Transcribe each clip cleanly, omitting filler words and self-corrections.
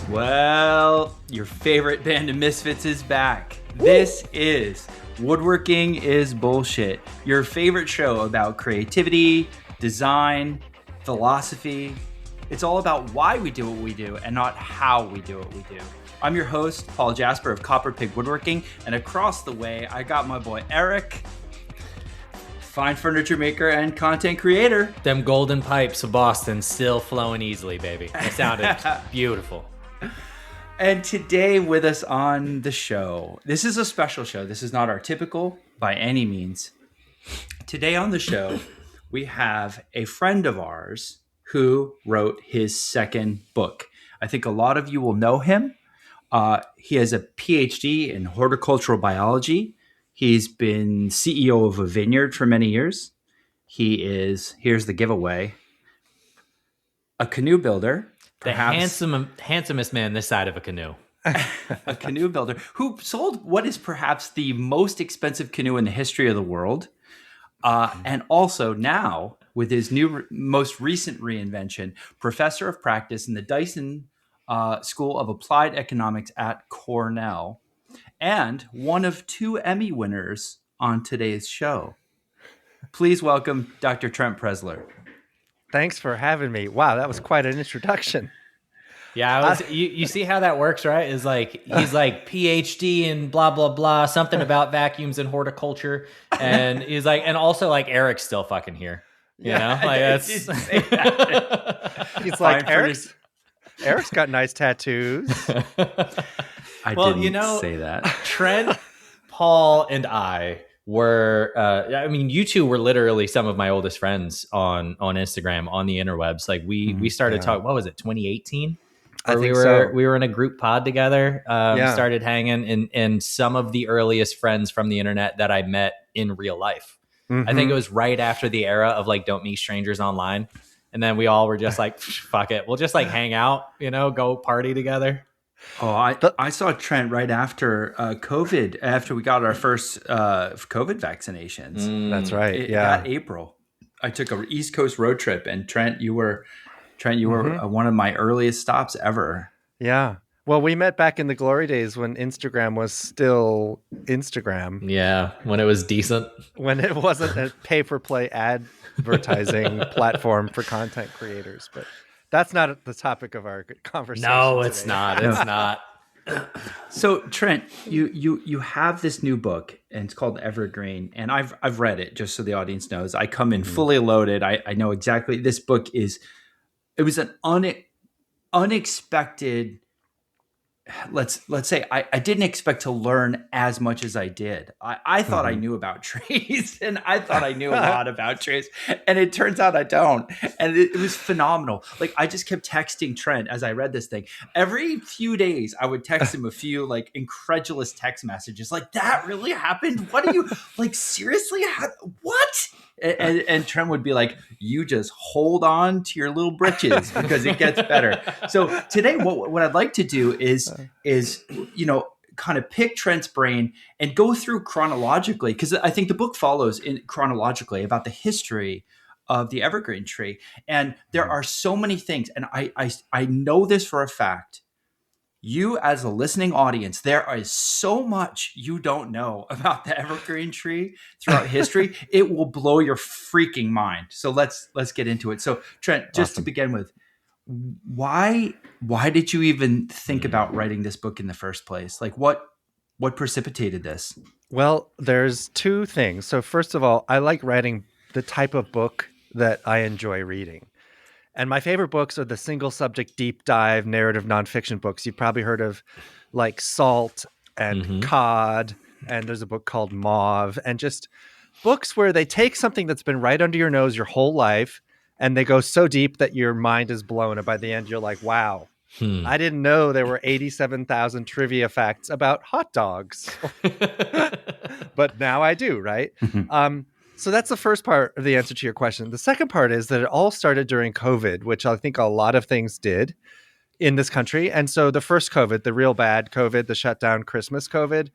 Well, your favorite band of misfits is back. This is Woodworking is Bullshit, your favorite show about creativity, design, philosophy. It's all about why we do what we do and not how we do what we do. I'm your host, Paul Jasper of Copper Pig Woodworking, and across the way, I got my boy Eric, fine furniture maker and content creator. Them golden pipes of Boston still flowing easily, baby. It sounded beautiful. And today with us on the show, this is a special show. This is not our typical by any means. Today on the show, we have a friend of ours who wrote his second book. I think a lot of you will know him. He has a PhD in horticultural biology. He's been CEO of a vineyard for many years. He is, here's the giveaway, a canoe builder. Perhaps, the handsomest man this side of a canoe. A canoe builder who sold what is perhaps the most expensive canoe in the history of the world. And also now, with his most recent reinvention, professor of practice in the Dyson School of Applied Economics at Cornell, and one of 2 Emmy winners on today's show. Please welcome Dr. Trent Preszler. Thanks for having me. Wow, that was quite an introduction. Yeah, you see how that works, right? Is like he's like PhD in blah blah blah, something about vacuums and horticulture, and he's like, and also like Eric's still fucking here. You know, like that's. He's like Eric's got nice tattoos. I didn't say that. Trent, Paul, and I were I mean, you two were literally some of my oldest friends on Instagram, on the interwebs. Like we started talking, what was it, 2018? I think we were in a group pod together, started hanging, and some of the earliest friends from the internet that I met in real life. Mm-hmm. I think it was right after the era of like don't meet strangers online. And then we all were just like, fuck it. We'll just like hang out, go party together. Oh, I saw Trent right after COVID, after we got our first COVID vaccinations. That's right. That April, I took an East Coast road trip, and Trent, you were one of my earliest stops ever. Yeah. Well, we met back in the glory days when Instagram was still Instagram. Yeah, when it was decent. When it wasn't a pay-for-play advertising platform for content creators, but. That's not the topic of our conversation. No, it's not. It's not. So, Trent, you have this new book, and it's called Evergreen, and I've read it, just so the audience knows. I come in fully loaded. I know exactly. This book it was an unexpected. Let's say I didn't expect to learn as much as I did. I thought I knew about trees, and I thought I knew a lot about trees, and it turns out I don't. And it was phenomenal. Like, I just kept texting Trent as I read this thing. Every few days, I would text him a few like incredulous text messages, like, "That really happened? What are you like? Seriously? What?" And Trent would be like, "You just hold on to your little britches because it gets better." So today, what I'd like to do is kind of pick Trent's brain and go through chronologically, because I think the book follows chronologically about the history of the evergreen tree, and there are so many things, and I know this for a fact. You, as a listening audience, there is so much you don't know about the evergreen tree throughout history. It will blow your freaking mind. So let's get into it. So, Trent, just to begin with, why did you even think about writing this book in the first place? Like, what precipitated this? Well, there's 2 things. So first of all, I like writing the type of book that I enjoy reading. And my favorite books are the single subject, deep dive, narrative nonfiction books. You've probably heard of like Salt and Cod, and there's a book called Mauve, and just books where they take something that's been right under your nose your whole life, and they go so deep that your mind is blown. And by the end, you're like, wow, I didn't know there were 87,000 trivia facts about hot dogs. But now I do, right? So that's the first part of the answer to your question. The second part is that it all started during COVID, which I think a lot of things did in this country. And so the first COVID, the real bad COVID, the shutdown Christmas COVID,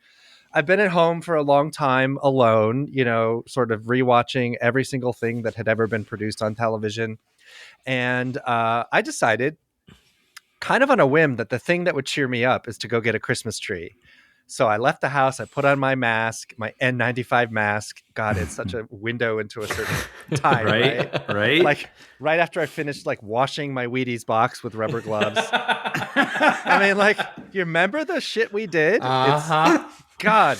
I've been at home for a long time alone, sort of rewatching every single thing that had ever been produced on television. And I decided, kind of on a whim, that the thing that would cheer me up is to go get a Christmas tree. So I left the house. I put on my mask, my N95 mask. God, it's such a window into a certain time, right? Like right after I finished like washing my Wheaties box with rubber gloves. I mean, like, you remember the shit we did? God.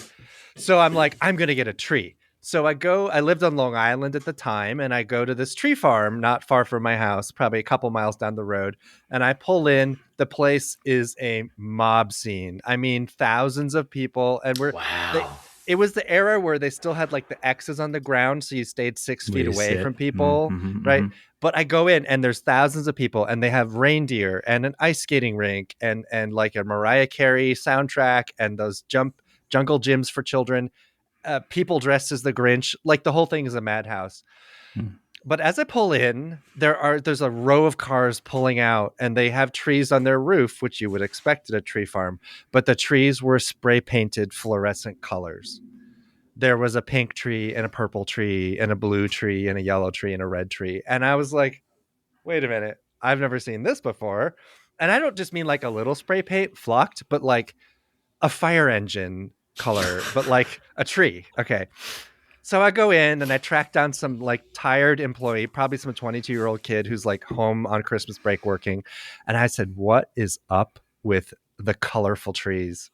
So I'm like, I'm going to get a tree. So I lived on Long Island at the time, and I go to this tree farm not far from my house, probably a couple miles down the road. And I pull in. The place is a mob scene. I mean, thousands of people. And it was the era where they still had like the X's on the ground. So you stayed 6 feet away from people, right? But I go in and there's thousands of people, and they have reindeer and an ice skating rink and like a Mariah Carey soundtrack and those jungle gyms for children. People dressed as the Grinch. Like, the whole thing is a madhouse. But as I pull in, there's a row of cars pulling out, and they have trees on their roof, which you would expect at a tree farm. But the trees were spray painted fluorescent colors. There was a pink tree and a purple tree and a blue tree and a yellow tree and a red tree. And I was like, wait a minute, I've never seen this before. And I don't just mean like a little spray paint flocked, but like a fire engine color, but like a tree. Okay. So I go in and I track down some like tired employee, probably some 22-year-old kid who's like home on Christmas break working. And I said, what is up with the colorful trees?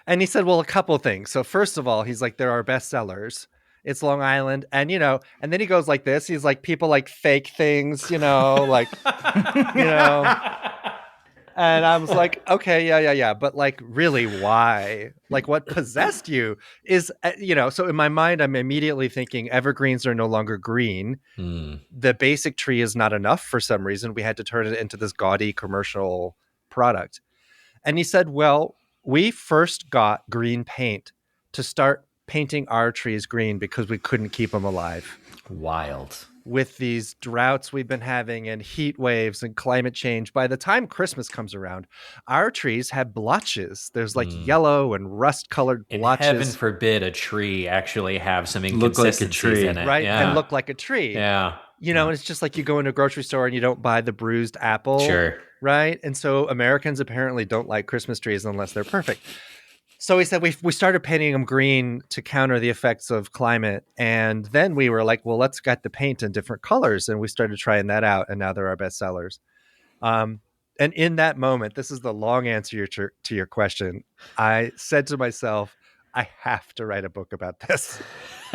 And he said, well, a couple of things. So first of all, he's like, there are bestsellers. It's Long Island. And, and then he goes like this. He's like, people like fake things, like, And I was like, okay, yeah. But like, really, why? Like, what possessed you is, so in my mind, I'm immediately thinking evergreens are no longer green. The basic tree is not enough for some reason. We had to turn it into this gaudy commercial product. And he said, well, we first got green paint to start painting our trees green because we couldn't keep them alive. Wild. With these droughts we've been having and heat waves and climate change, by the time Christmas comes around, our trees have blotches. There's like yellow and rust-colored blotches. And heaven forbid a tree actually have some inconsistencies in it. Right? Yeah. And look like a tree. Yeah. And it's just like you go into a grocery store and you don't buy the bruised apple. Sure. Right? And so Americans apparently don't like Christmas trees unless they're perfect. So he said we started painting them green to counter the effects of climate. And then we were like, well, let's get the paint in different colors. And we started trying that out. And now they're our best sellers. And in that moment, this is the long answer to your question. I said to myself, I have to write a book about this.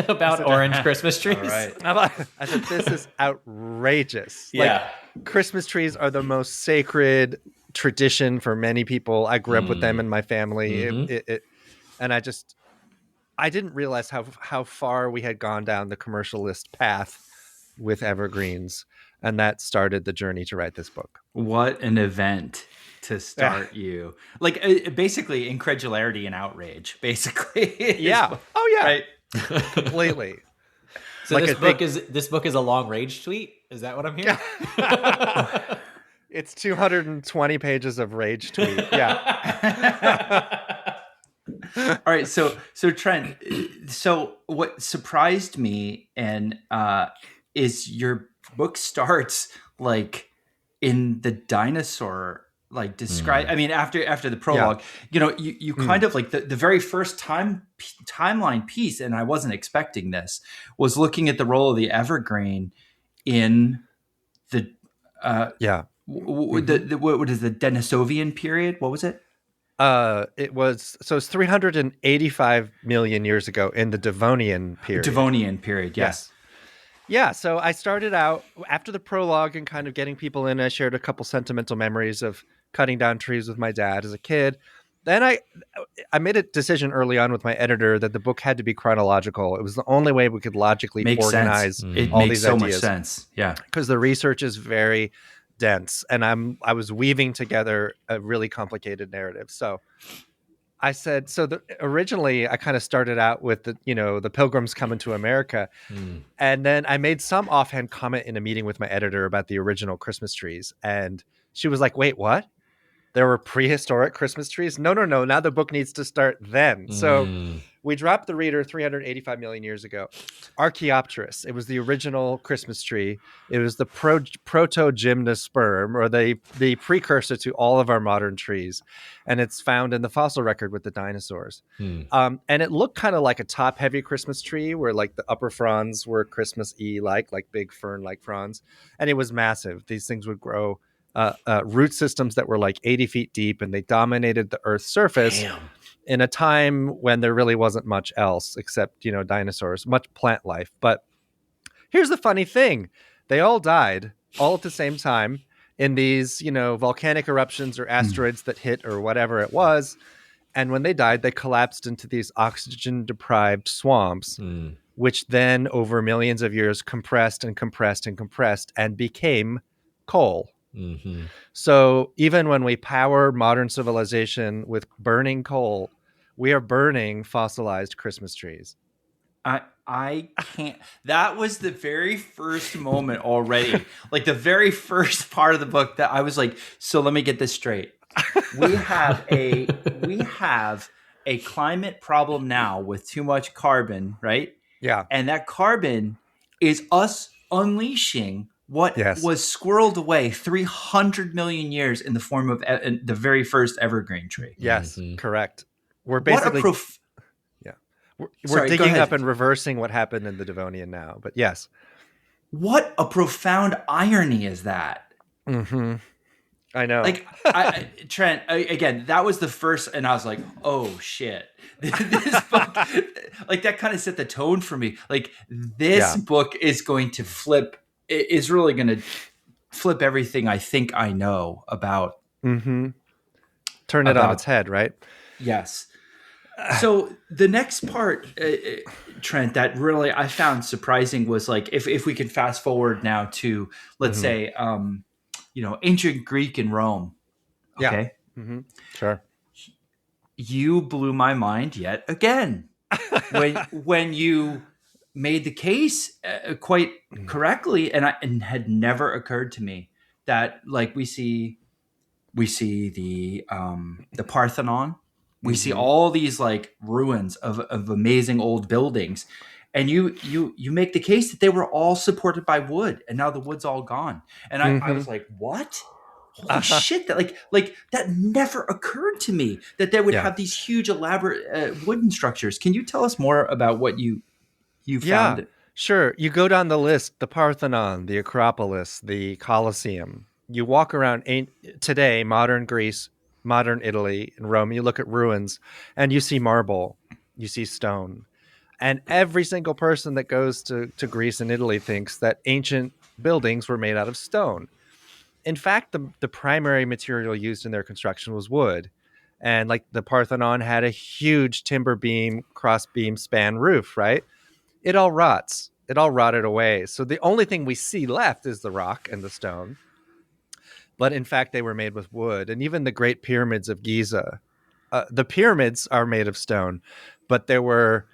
About orange Christmas trees? All right. I said, this is outrageous. Yeah. Like, Christmas trees are the most sacred tradition for many people. I grew up with them in my family. And I didn't realize how far we had gone down the commercialist path with evergreens. And that started the journey to write this book. What an event to start you. Like, basically incredulity and outrage, basically. Yeah. Oh yeah. Right. Completely. So like this book is a long rage tweet? Is that what I'm hearing? It's 220 pages of rage tweet. Yeah. All right. So Trent, so what surprised me is your book starts like in the dinosaur, like describe, I mean, after the prologue, you kind of like the very first timeline piece, and I wasn't expecting this, was looking at the role of the evergreen in the, what is the Denisovian period? What was it? It's 385 million years ago in the Devonian period. Devonian period, yes. Yeah, so I started out after the prologue and kind of getting people in. I shared a couple sentimental memories of cutting down trees with my dad as a kid. Then I made a decision early on with my editor that the book had to be chronological. It was the only way we could logically organize all these ideas. It makes so much sense. Yeah. Because the research is very dense, and I was weaving together a really complicated narrative. So I said, originally I kind of started out with the Pilgrims coming to America. And then I made some offhand comment in a meeting with my editor about the original Christmas trees. And she was like, wait, what? there were prehistoric Christmas trees. No. Now the book needs to start then. So we dropped the reader 385 million years ago. Archaeopteris. It was the original Christmas tree. It was the proto-gymnosperm, or the precursor to all of our modern trees. And it's found in the fossil record with the dinosaurs. And it looked kind of like a top-heavy Christmas tree, where like the upper fronds were Christmas-y, like big fern-like fronds. And it was massive. These things would grow root systems that were like 80 feet deep, and they dominated the Earth's surface. Damn. In a time when there really wasn't much else except, dinosaurs, much plant life. But here's the funny thing. They all died all at the same time in these, volcanic eruptions or asteroids that hit or whatever it was. And when they died, they collapsed into these oxygen-deprived swamps, which then over millions of years compressed and compressed and compressed and became coal. So even when we power modern civilization with burning coal, we are burning fossilized Christmas trees. I can't. That was the very first moment already. Like the very first part of the book that I was like, so let me get this straight. We have a climate problem now with too much carbon, right? Yeah. And that carbon is us unleashing what was squirreled away 300 million years in the form of the very first evergreen tree. Yes, correct. We're basically we're digging up and reversing what happened in the Devonian now. But yes, what a profound irony is that? I know. Like Trent, again, that was the first, and I was like, oh shit, this book, like that kind of set the tone for me. Like this book is going to flip. Is really going to flip everything I think I know about. Turn it on its head, right? Yes. So the next part, Trent, that really I found surprising was like, if we could fast forward now to, let's say, ancient Greek and Rome. Okay. Yeah. Sure. You blew my mind yet again when you made the case quite correctly, and had never occurred to me that like we see the Parthenon, we see all these like ruins of amazing old buildings, and you make the case that they were all supported by wood, and now the wood's all gone, and I was like, what? Holy shit! That like that never occurred to me that they would have these huge elaborate wooden structures. Can you tell us more about what you found? Yeah, sure. You go down the list: the Parthenon, the Acropolis, the Colosseum. You walk around today, modern Greece, modern Italy, and Rome. You look at ruins, and you see marble, you see stone, and every single person that goes to Greece and Italy thinks that ancient buildings were made out of stone. In fact, the primary material used in their construction was wood. And like the Parthenon had a huge timber beam, cross beam span roof, right? It all rots. It all rotted away. So the only thing we see left is the rock and the stone. But in fact, they were made with wood. And even the Great Pyramids of Giza, the pyramids are made of stone, but there were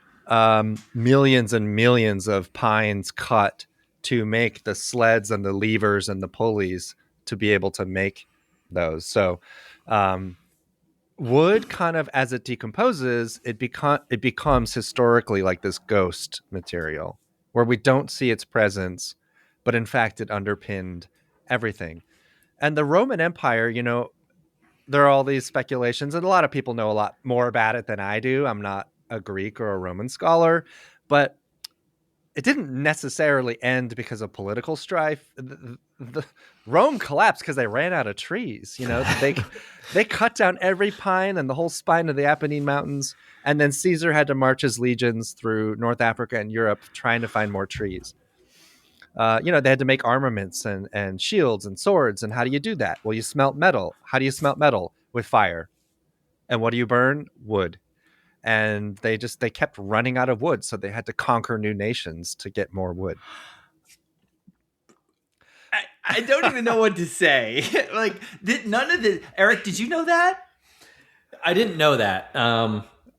millions and millions of pines cut to make the sleds and the levers and the pulleys to be able to make those. So wood, kind of as it decomposes, it becomes historically like this ghost material where we don't see its presence, but in fact it underpinned everything. And the Roman Empire, there are all these speculations, and a lot of people know a lot more about it than I do. I'm not a Greek or a Roman scholar, but it didn't necessarily end because of political strife. Rome collapsed because they ran out of trees. They cut down every pine and the whole spine of the Apennine Mountains, and then Caesar had to march his legions through North Africa and Europe trying to find more trees. They had to make armaments and shields and swords. And how do you do that? Well, you smelt metal. How do you smelt metal? With fire. And what do you burn? Wood. And they kept running out of wood, so they had to conquer new nations to get more wood. I don't even know what to say. Like, Eric, did you know that? I didn't know that.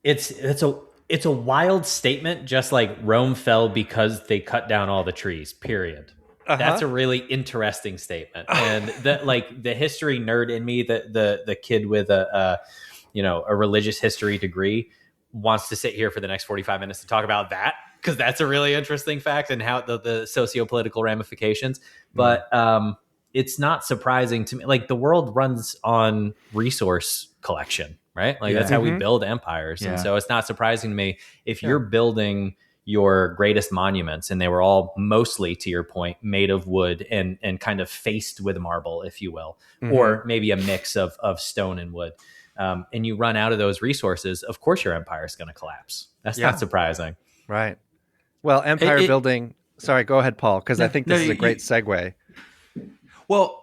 It's a wild statement, just like Rome fell because they cut down all the trees, period. That's a really interesting statement. And the history nerd in me, the kid with a religious history degree wants to sit here for the next 45 minutes to talk about that, because that's a really interesting fact and how the socio-political ramifications. But it's not surprising to me. Like, the world runs on resource collection, right? Like that's how we build empires. And so it's not surprising to me if you're building your greatest monuments, and they were all mostly, to your point, made of wood and kind of faced with marble, if you will, or maybe a mix of stone and wood. And you run out of those resources, of course your empire is going to collapse. That's not surprising. Right. Well, empire building. Sorry, go ahead, Paul, because I think this is a great segue. Well,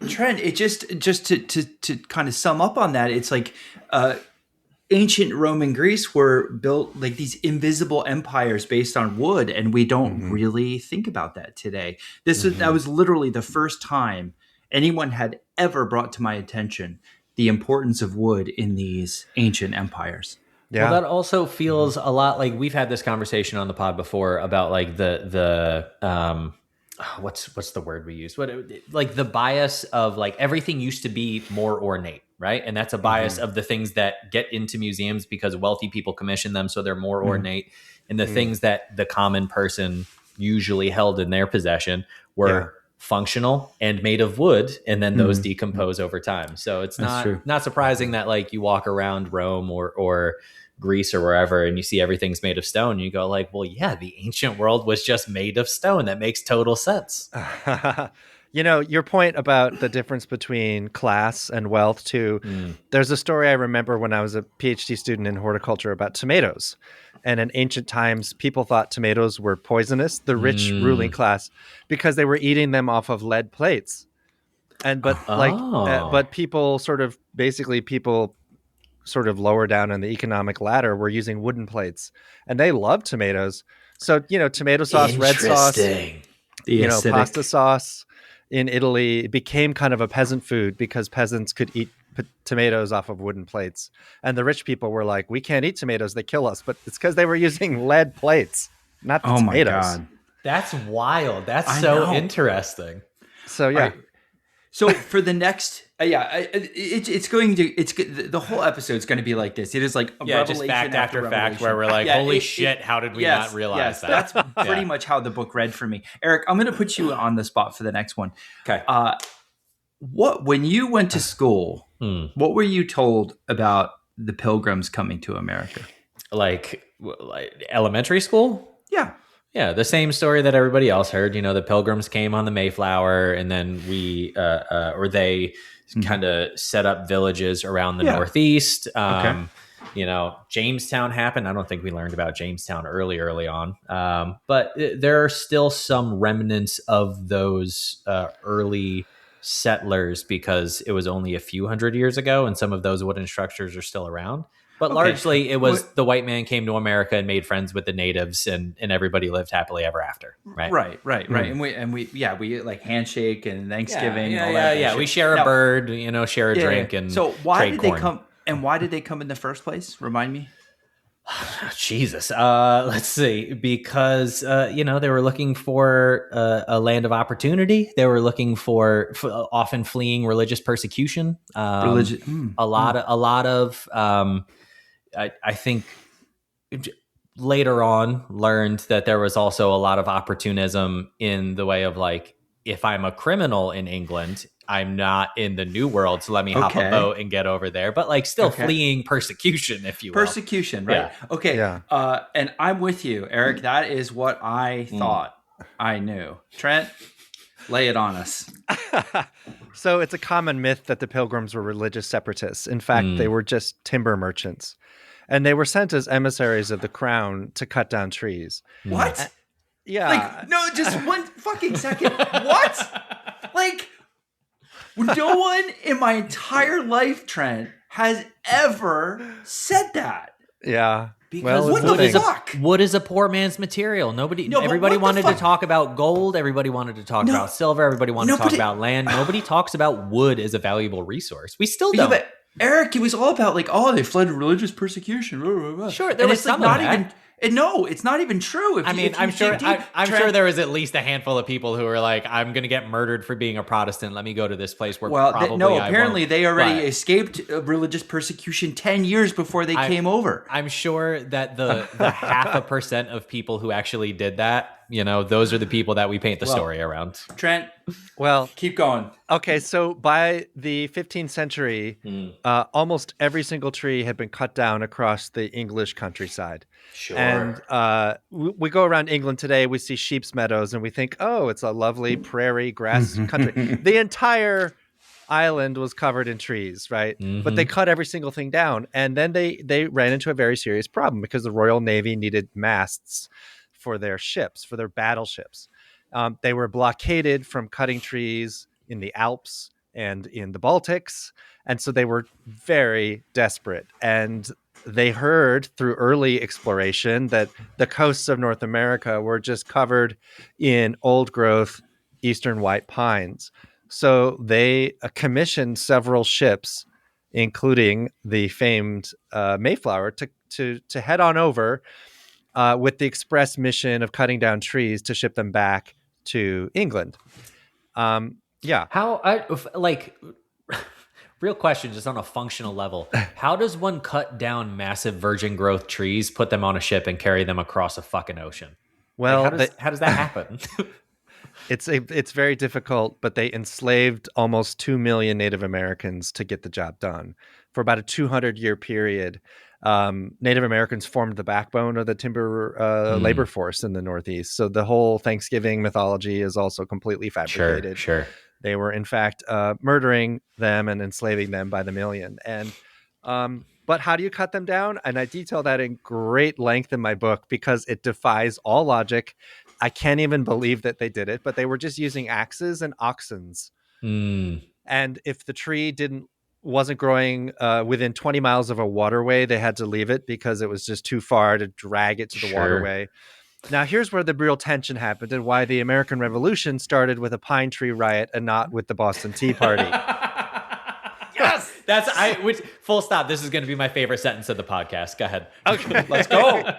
Trent, it just to kind of sum up on that, it's like ancient Rome and Greece were built like these invisible empires based on wood, and we don't really think about that today. That was literally the first time anyone had ever brought to my attention the importance of wood in these ancient empires. Yeah. Well, that also feels a lot like we've had this conversation on the pod before about like what's the word we use? Like the bias of like everything used to be more ornate, right? And that's a bias of the things that get into museums because wealthy people commission them, so they're more ornate. And the things that the common person usually held in their possession were functional and made of wood, and then those decompose over time. So it's not surprising that like you walk around Rome or Greece or wherever and you see everything's made of stone. You go like, well, yeah, the ancient world was just made of stone. That makes total sense. Your point about the difference between class and wealth too. There's a story I remember when I was a PhD student in horticulture about tomatoes. And in ancient times, people thought tomatoes were poisonous, the rich ruling class, because they were eating them off of lead plates. But people sort of lower down on the economic ladder were using wooden plates, and they loved tomatoes. So, tomato sauce, red sauce, pasta sauce in Italy became kind of a peasant food because peasants could eat tomatoes off of wooden plates. And the rich people were like, we can't eat tomatoes, they kill us. But it's because they were using lead plates, not the tomatoes. My God. That's wild. That's so interesting. So, yeah. Right. So for the next, the whole episode's going to be like this. It is like just fact after fact where we're like, holy shit, how did we not realize that? That's pretty much how the book read for me. Eric, I'm going to put you on the spot for the next one. Okay. When you went to school, what were you told about the Pilgrims coming to America? Like elementary school? Yeah. Yeah, the same story that everybody else heard. The Pilgrims came on the Mayflower, and then they kind of set up villages around the Northeast. Jamestown happened. I don't think we learned about Jamestown early on. But there are still some remnants of those early settlers because it was only a few hundred years ago, and some of those wooden structures are still around. But largely, it was the white man came to America and made friends with the natives, and everybody lived happily ever after. Right. And we like handshake and Thanksgiving. And all that. Yeah. We share a bird, share a drink, and so why did corn. they come? And why did they come in the first place? Remind me. Jesus. Let's see. Because they were looking for a land of opportunity. They were looking for often fleeing religious persecution. A lot of. I think later on learned that there was also a lot of opportunism in the way of like, if I'm a criminal in England, I'm not in the New World, so let me hop a boat and get over there. But like still fleeing persecution, if you will. Persecution, right? Yeah. Okay. Yeah. And I'm with you, Eric. That is what I thought I knew. Trent, lay it on us. So it's a common myth that the Pilgrims were religious separatists. In fact, they were just timber merchants. And they were sent as emissaries of the crown to cut down trees. What? Yeah. Like, no, just one fucking second. What? Like, no one in my entire life, Trent, has ever said that. Yeah. Because what the fuck? Wood is a poor man's material. Everybody wanted to talk about gold. Everybody wanted to talk about silver. Everybody wanted to talk about land. Nobody talks about wood as a valuable resource. We still don't. But Eric, it was all about like, they fled religious persecution. Sure, there was some of that. And no, it's not even true. I'm sure there was at least a handful of people who were like, I'm going to get murdered for being a Protestant. Let me go to this place where apparently they already escaped religious persecution 10 years before they came over. I'm sure that the 0.5% of people who actually did that, those are the people that we paint the story around. Trent, keep going. Okay, so by the 15th century, almost every single tree had been cut down across the English countryside. Sure. And we go around England today, we see sheep's meadows, and we think, oh, it's a lovely prairie grass country. The entire island was covered in trees, right? Mm-hmm. But they cut every single thing down. And then they ran into a very serious problem because the Royal Navy needed masts for their ships, for their battleships. They were blockaded from cutting trees in the Alps and in the Baltics. And so they were very desperate. And they heard through early exploration that the coasts of North America were just covered in old growth eastern white pines. So they commissioned several ships, including the famed Mayflower, to head on over with the express mission of cutting down trees to ship them back to England. Real question, just on a functional level. How does one cut down massive virgin growth trees, put them on a ship, and carry them across a fucking ocean? Well, how does that happen? It's very difficult, but they enslaved almost 2 million Native Americans to get the job done. For about a 200-year period, Native Americans formed the backbone of the timber labor force in the Northeast. So the whole Thanksgiving mythology is also completely fabricated. Sure. They were, in fact, murdering them and enslaving them by the million. And but how do you cut them down? And I detail that in great length in my book because it defies all logic. I can't even believe that they did it, but they were just using axes and oxens. And if the tree wasn't growing within 20 miles of a waterway, they had to leave it because it was just too far to drag it to the waterway. Now, here's where the real tension happened and why the American Revolution started with a pine tree riot and not with the Boston Tea Party. Yes, full stop. This is going to be my favorite sentence of the podcast. Go ahead. Okay, let's go.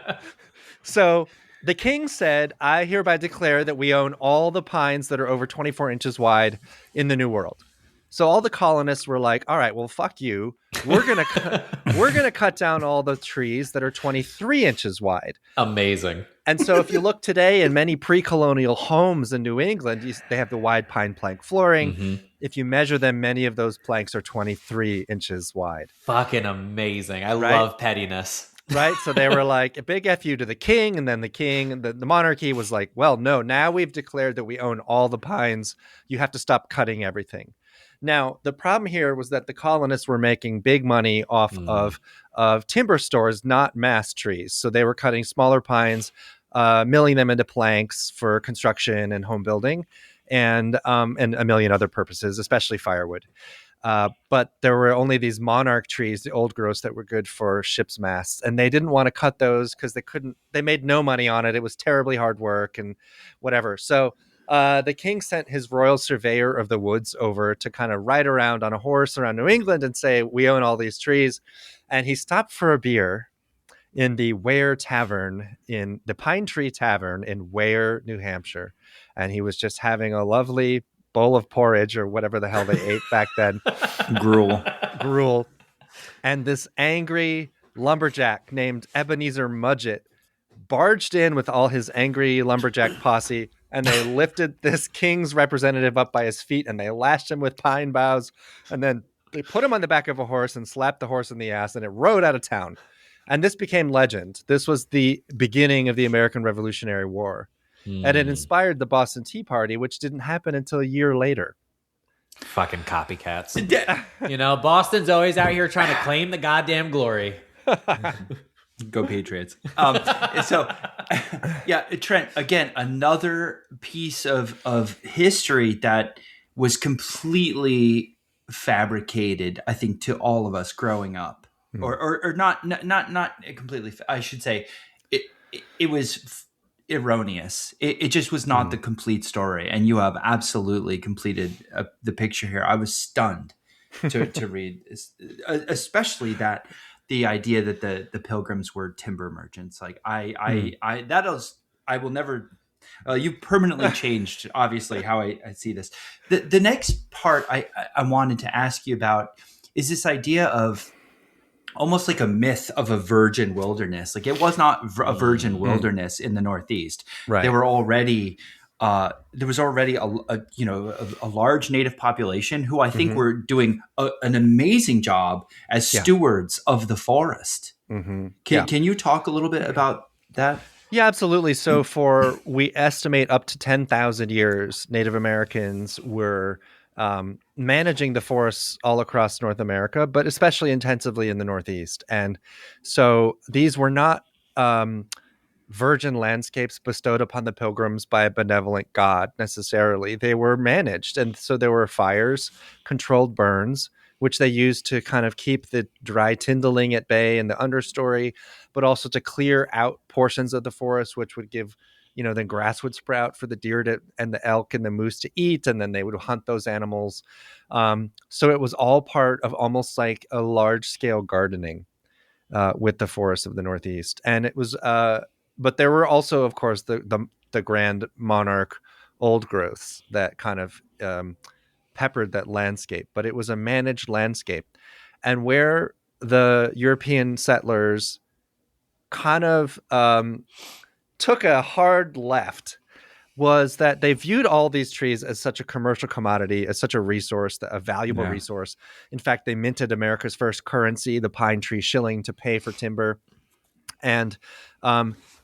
So the king said, I hereby declare that we own all the pines that are over 24 inches wide in the New World. So all the colonists were like, all right, well, fuck you. We're going to cut down all the trees that are 23 inches wide. Amazing. And so if you look today in many pre-colonial homes in New England, they have the wide pine plank flooring. Mm-hmm. If you measure them, many of those planks are 23 inches wide. Fucking amazing. I love pettiness. Right? So they were like, a big F you to the king. And then the monarchy was like, well, no, now we've declared that we own all the pines. You have to stop cutting everything. Now, the problem here was that the colonists were making big money off of timber stores, not mass trees. So they were cutting smaller pines, milling them into planks for construction and home building, and a million other purposes, especially firewood. But there were only these monarch trees, the old growths that were good for ships' masts. And they didn't want to cut those because they made no money on it. It was terribly hard work and whatever. So the king sent his royal surveyor of the woods over to kind of ride around on a horse around New England and say, we own all these trees. And he stopped for a beer in the Ware Tavern, in the Pine Tree Tavern in Ware, New Hampshire. And he was just having a lovely bowl of porridge or whatever the hell they ate back then. Gruel. And this angry lumberjack named Ebenezer Mudgett barged in with all his angry lumberjack posse, and they lifted this king's representative up by his feet and they lashed him with pine boughs, and then they put him on the back of a horse and slapped the horse in the ass, and it rode out of town. And this became legend. This was the beginning of the American Revolutionary War. And it inspired the Boston Tea Party, which didn't happen until a year later. Fucking copycats. Boston's always out here trying to claim the goddamn glory. Go Patriots. Trent, again, another piece of history that was completely fabricated, I think, to all of us growing up. Or not completely, I should say. It was erroneous. It just was not the complete story. And you have absolutely completed the picture here. I was stunned to read, especially that the idea that the Pilgrims were timber merchants. Like I will never. You permanently changed, obviously, how I see this. The next part I wanted to ask you about is this idea of almost like a myth of a virgin wilderness. Like it was not a virgin wilderness in the Northeast. Right. There were already there was already a large native population who I think were doing an amazing job as stewards of the forest. Can you talk a little bit about that? Yeah, absolutely. So we estimate up to 10,000 years, Native Americans were managing the forests all across North America, but especially intensively in the Northeast. And so these were not virgin landscapes bestowed upon the Pilgrims by a benevolent god necessarily. They were managed. And so there were fires, controlled burns, which they used to kind of keep the dry kindling at bay in the understory, but also to clear out portions of the forest, which would give, then grass would sprout for the deer and the elk and the moose to eat, and then they would hunt those animals. So it was all part of almost like a large-scale gardening with the forests of the Northeast. And it was, but there were also, of course, the grand monarch old growths that kind of peppered that landscape, but it was a managed landscape. And where the European settlers kind of took a hard left was that they viewed all these trees as such a commercial commodity, as such a resource, a valuable resource. In fact, they minted America's first currency, the pine tree shilling, to pay for timber. And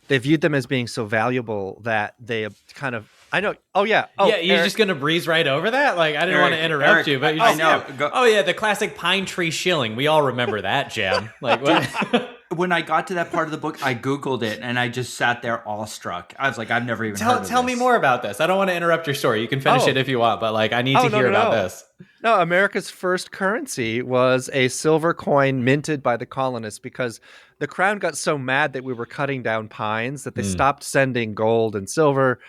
they viewed them as being so valuable that they kind of, I know. Oh yeah. Oh yeah. You're Eric, just gonna breeze right over that. Like I didn't want to interrupt you, but you just, know. Yeah, the classic pine tree shilling. We all remember that, Jam. Like what? When I got to that part of the book, I Googled it and I just sat there awestruck. I was like, I've never even heard of Tell this. me more about this. I don't want to interrupt your story. You can finish it if you want, but like I need to hear about this. No, America's first currency was a silver coin minted by the colonists because the crown got so mad that we were cutting down pines that they stopped sending gold and silver.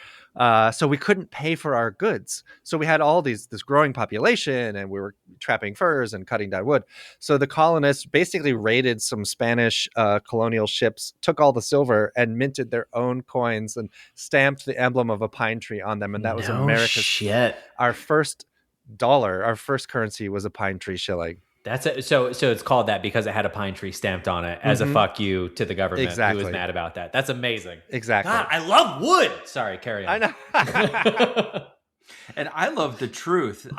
So we couldn't pay for our goods. So we had this growing population and we were trapping furs and cutting down wood. So the colonists basically raided some Spanish colonial ships, took all the silver and minted their own coins and stamped the emblem of a pine tree on them. And that was America's shit. Our first dollar, our first currency was a pine tree shilling. So it's called that because it had a pine tree stamped on it as a fuck you to the government who was mad about that. That's amazing. Exactly. God, I love wood. Sorry, carry on. I know. And I love the truth.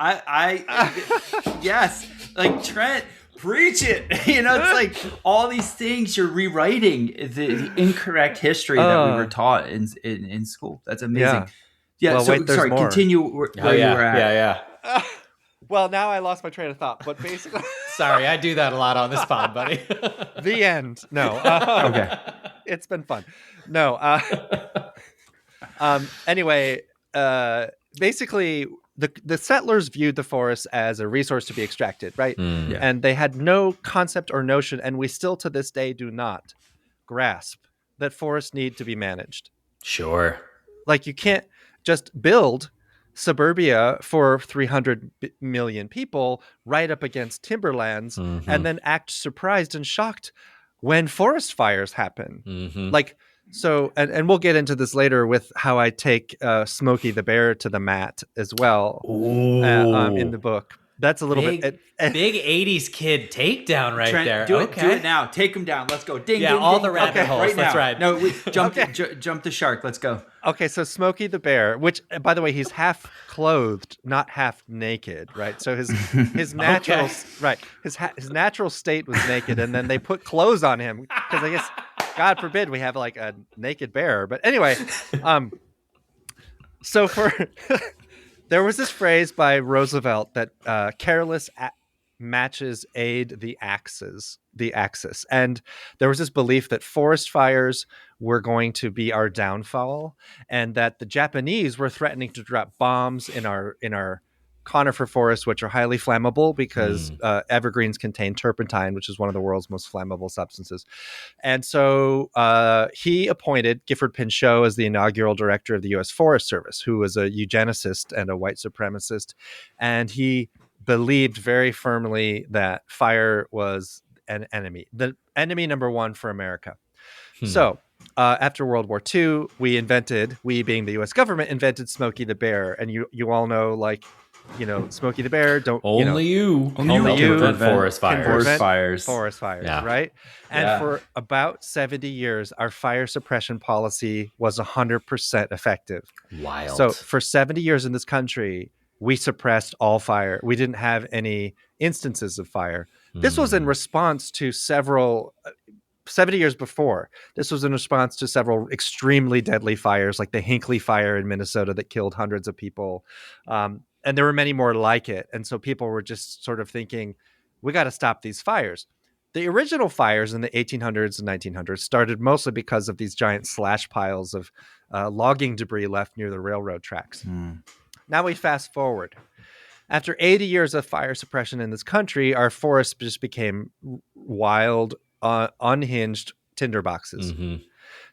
Yes, like Trent, preach it. It's like all these things you're rewriting the incorrect history that we were taught in school. That's amazing. Yeah. Well, so sorry, more. Continue where you were at. Yeah. Well, now I lost my train of thought, but basically... Sorry, I do that a lot on this pod, buddy. The end. No. Okay. It's been fun. No. Anyway, basically, the settlers viewed the forest as a resource to be extracted, right? And they had no concept or notion, and we still to this day do not grasp that forests need to be managed. Sure. Like you can't just build suburbia for 300 million people right up against timberlands and then act surprised and shocked when forest fires happen. Like, so, and we'll get into this later with how I take Smokey the Bear to the mat as well in the book. That's a little bit big 80s kid takedown right Trent, there. Do it now. Take him down. Let's go. Ding, yeah, ding, all ding. the rabbit holes. Right That's now. right. No, jump the shark. Let's go. Okay, so Smokey the Bear, which, by the way, he's half clothed, not half naked, right? So his natural his natural state was naked, and then they put clothes on him because I guess, God forbid, we have like a naked bear. But anyway, so there was this phrase by Roosevelt that careless matches aid the axis. And there was this belief that forest fires were going to be our downfall and that the Japanese were threatening to drop bombs in our conifer forests, which are highly flammable because evergreens contain turpentine, which is one of the world's most flammable substances. And so he appointed Gifford Pinchot as the inaugural director of the U.S. Forest Service, who was a eugenicist and a white supremacist. And he believed very firmly that fire was an enemy. enemy number one for America. So after World War II, we being the U.S. government, invented Smokey the Bear. And you all know, like, Smokey the Bear, Only you you prevent forest fires. Forest fires, Yeah. right? And for about 70 years, our fire suppression policy was 100% effective. Wild. So for 70 years in this country, we suppressed all fire. We didn't have any instances of fire. This was in response to 70 years before. This was in response to several extremely deadly fires, like the Hinckley fire in Minnesota that killed hundreds of people. And there were many more like it. And so people were just sort of thinking, we got to stop these fires. The original fires in the 1800s and 1900s started mostly because of these giant slash piles of logging debris left near the railroad tracks. Now we fast forward. After 80 years of fire suppression in this country, our forests just became wild, unhinged tinderboxes.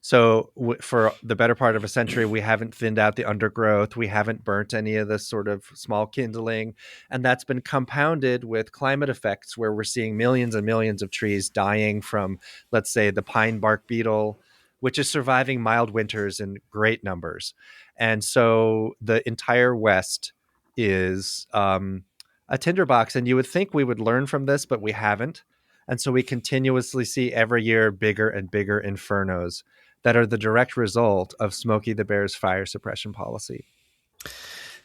So for the better part of a century, we haven't thinned out the undergrowth. We haven't burnt any of the sort of small kindling. And that's been compounded with climate effects where we're seeing millions and millions of trees dying from, let's say, the pine bark beetle, which is surviving mild winters in great numbers. And so the entire West is a tinderbox. And you would think we would learn from this, but we haven't. And so we continuously see every year bigger and bigger infernos that are the direct result of Smokey the Bear's fire suppression policy.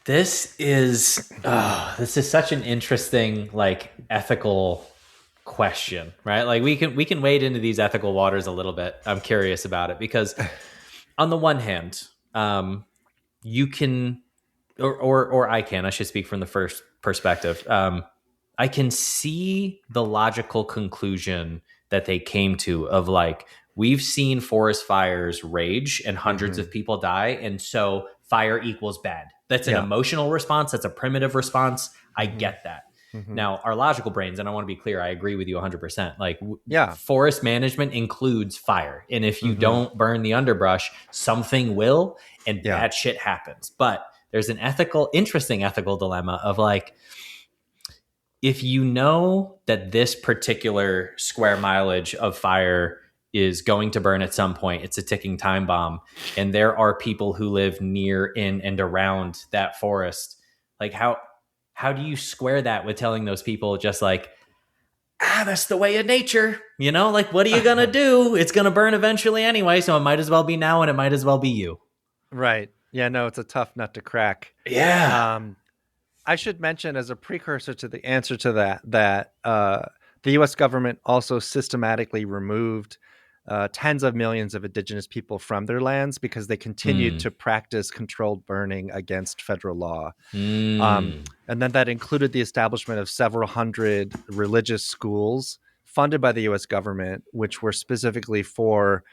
This is such an interesting, like, ethical question, right? Like we can wade into these ethical waters a little bit. I'm curious about it because on the one hand, you can, or I should speak from the first perspective. I can see the logical conclusion that they came to of, like, we've seen forest fires rage and hundreds of people die. And so fire equals bad. That's an emotional response. That's a primitive response. I get that. Now, our logical brains, and I want to be clear, I agree with you 100%. Like, forest management includes fire. And if you don't burn the underbrush, something will, and bad shit happens. But there's an interesting ethical dilemma of, like, if you know that this particular square mileage of fire is going to burn at some point, it's a ticking time bomb, and there are people who live near, in, and around that forest, like, how do you square that with telling those people just, like, that's the way of nature, like, what are you gonna do? It's gonna burn eventually anyway, so it might as well be now, and it might as well be you. Right. Yeah, no, it's a tough nut to crack. Yeah. I should mention, as a precursor to the answer to that the U.S. government also systematically removed tens of millions of indigenous people from their lands because they continued to practice controlled burning against federal law. And then that included the establishment of several hundred religious schools funded by the U.S. government, which were specifically for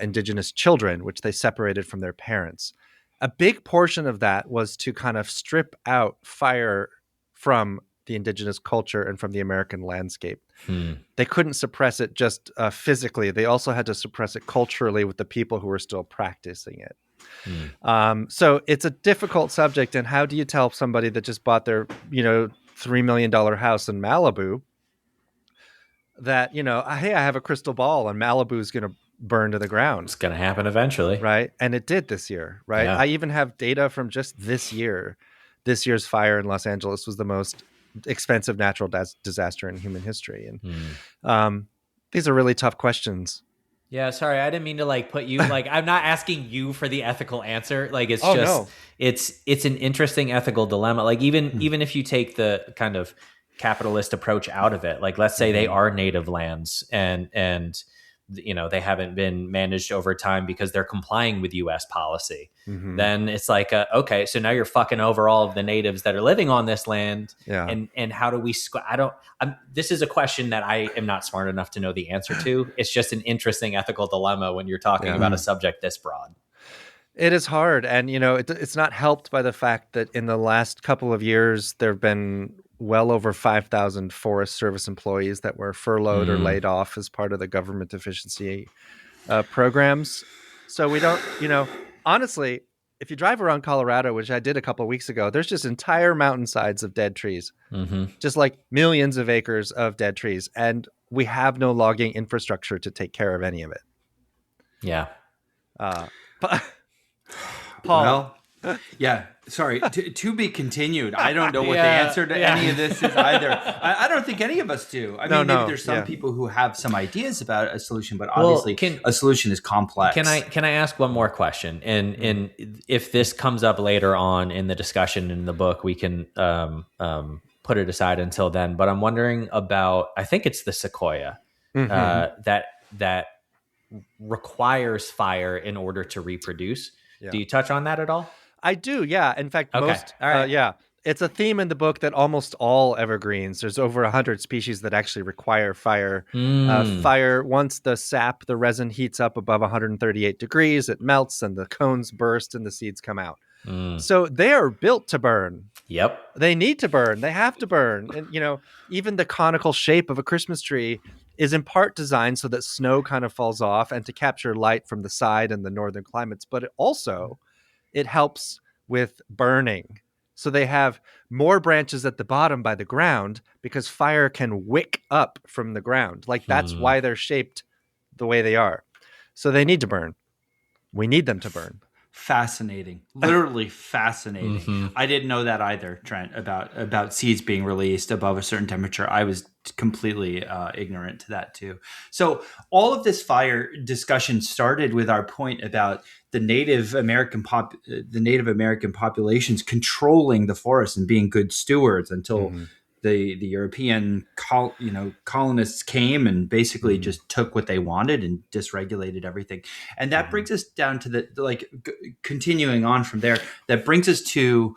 indigenous children, which they separated from their parents. A big portion of that was to kind of strip out fire from the indigenous culture and from the American landscape. They couldn't suppress it just physically. They also had to suppress it culturally with the people who were still practicing it. So it's a difficult subject. And how do you tell somebody that just bought their, $3 million house in Malibu that, hey, I have a crystal ball and Malibu is going to burn to the ground. It's going to happen eventually. Right. And it did this year. Right. Yeah. I even have data from just this year. This year's fire in Los Angeles was the most expensive natural disaster in human history. And these are really tough questions. Yeah. Sorry. I didn't mean to, like, put you, like, I'm not asking you for the ethical answer. Like, it's it's an interesting ethical dilemma. Like, even if you take the kind of capitalist approach out of it, like, let's say they are native lands and they haven't been managed over time because they're complying with U.S. policy. Then it's like, okay, so now you're fucking over all of the natives that are living on this land. Yeah. And how do we, this is a question that I am not smart enough to know the answer to. It's just an interesting ethical dilemma when you're talking about a subject this broad. It is hard. And, it's not helped by the fact that in the last couple of years, there have been well over 5,000 Forest Service employees that were furloughed or laid off as part of the government efficiency programs. So we don't, honestly, if you drive around Colorado, which I did a couple of weeks ago, there's just entire mountainsides of dead trees, just like millions of acres of dead trees. And we have no logging infrastructure to take care of any of it. Yeah. Paul. Well, yeah, sorry. To be continued. I don't know what the answer to any of this is either. I don't think any of us do. I mean, maybe there's some people who have some ideas about a solution, but obviously a solution is complex. Can I ask one more question? And if this comes up later on in the discussion in the book, we can put it aside until then. But I'm wondering about, I think it's the sequoia that requires fire in order to reproduce. Yeah. Do you touch on that at all? I do, yeah. In fact, it's a theme in the book that almost all evergreens, there's over 100 species that actually require fire. Fire, once the resin heats up above 138 degrees, it melts and the cones burst and the seeds come out. So they are built to burn. Yep. They need to burn. They have to burn. And, even the conical shape of a Christmas tree is in part designed so that snow kind of falls off and to capture light from the side in the northern climates. But it helps with burning. So they have more branches at the bottom by the ground because fire can wick up from the ground. Like that's why they're shaped the way they are. So they need to burn. We need them to burn. Fascinating, literally fascinating. I didn't know that either, Trent, about seeds being released above a certain temperature. I was completely ignorant to that too. So all of this fire discussion started with our point about the Native American populations controlling the forest and being good stewards until the European colonists came and basically just took what they wanted and dysregulated everything. And that brings us down to continuing on from there, that brings us to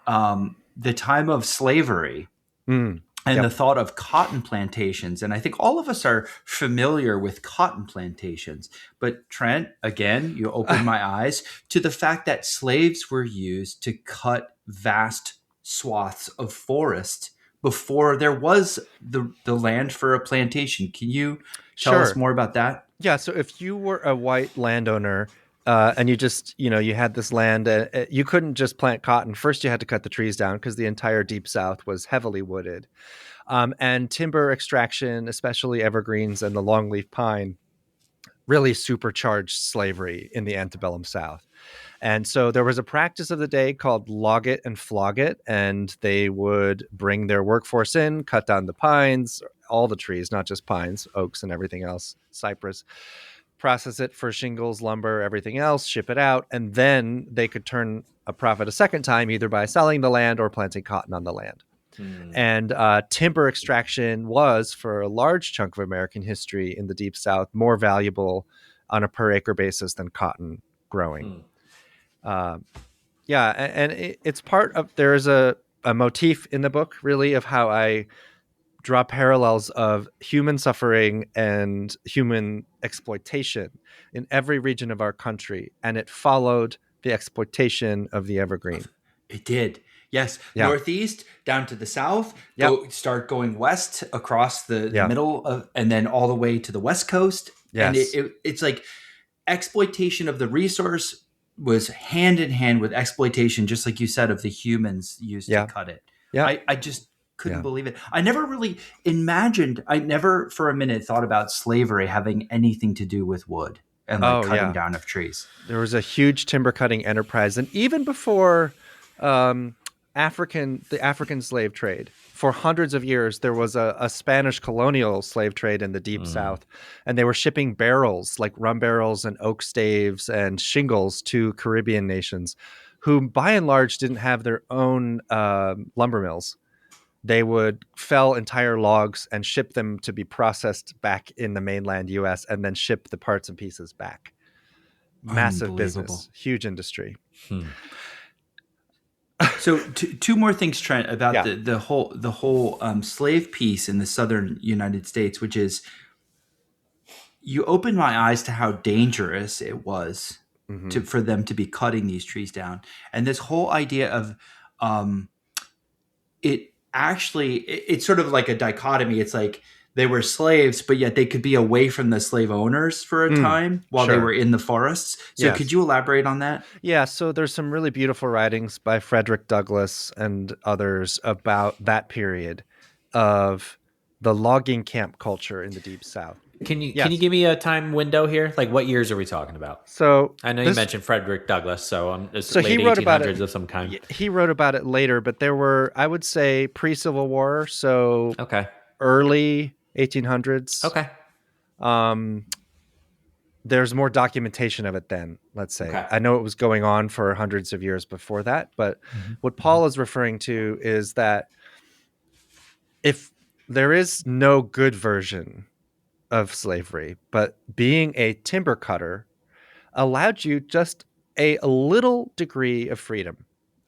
the time of slavery and the thought of cotton plantations. And I think all of us are familiar with cotton plantations. But Trent, again, you opened my eyes to the fact that slaves were used to cut vast swaths of forest before there was the land for a plantation. Can you tell us more about that? Yeah. So if you were a white landowner and you just, you had this land, you couldn't just plant cotton. First, you had to cut the trees down because the entire Deep South was heavily wooded. And timber extraction, especially evergreens and the longleaf pine, really supercharged slavery in the antebellum South. And so there was a practice of the day called log it and flog it. And they would bring their workforce in, cut down the pines, all the trees, not just pines, oaks and everything else, cypress, process it for shingles, lumber, everything else, ship it out. And then they could turn a profit a second time, either by selling the land or planting cotton on the land. And timber extraction was, for a large chunk of American history in the Deep South, more valuable on a per acre basis than cotton growing. And it's part of, there is a motif in the book, really, of how I draw parallels of human suffering and human exploitation in every region of our country. And it followed the exploitation of the evergreen. It did. Yes. Yeah. Northeast down to the south, start going west across the middle of, and then all the way to the West Coast. Yes. And it's like exploitation of the resource was hand in hand with exploitation, just like you said, of the humans used to cut it. Yeah. I just couldn't believe it. I never really imagined, I never for a minute thought about slavery having anything to do with wood and cutting down of trees. There was a huge timber cutting enterprise. And even before the African slave trade, for hundreds of years, there was a Spanish colonial slave trade in the Deep South, and they were shipping barrels, like rum barrels and oak staves and shingles, to Caribbean nations who by and large didn't have their own lumber mills. They would fell entire logs and ship them to be processed back in the mainland US and then ship the parts and pieces back. Massive business, huge industry. So two more things, Trent, about the whole slave piece in the southern United States, which is, you opened my eyes to how dangerous it was for them to be cutting these trees down, and this whole idea of it's sort of like a dichotomy. It's like they were slaves, but yet they could be away from the slave owners for a time while they were in the forests. So could you elaborate on that? Yeah, so there's some really beautiful writings by Frederick Douglass and others about that period of the logging camp culture in the Deep South. Can you Yes. give me a time window here? Like, what years are we talking about? So I know you mentioned Frederick Douglass, so it's late he wrote about 1800s it of some kind. He wrote about it later, but there were, I would say, pre-Civil War, so Okay. early 1800s. Okay. There's more documentation of it then, let's say. Okay. I know it was going on for hundreds of years before that, but what Paul is referring to is that if there is no good version of slavery, but being a timber cutter allowed you just a little degree of freedom,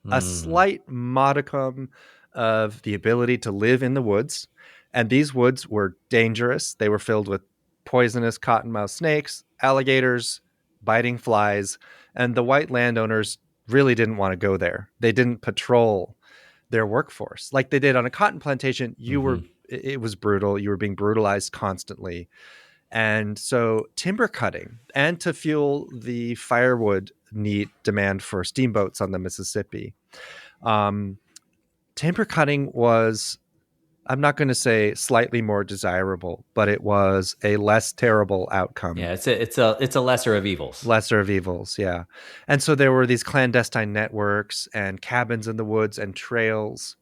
a slight modicum of the ability to live in the woods. And these woods were dangerous. They were filled with poisonous cottonmouth snakes, alligators, biting flies, and the white landowners really didn't want to go there. They didn't patrol their workforce like they did on a cotton plantation. It was brutal. You were being brutalized constantly. And so timber cutting, and to fuel the firewood demand for steamboats on the Mississippi, timber cutting was, I'm not going to say slightly more desirable, but it was a less terrible outcome. Yeah, it's a lesser of evils. Lesser of evils, yeah. And so there were these clandestine networks and cabins in the woods and trails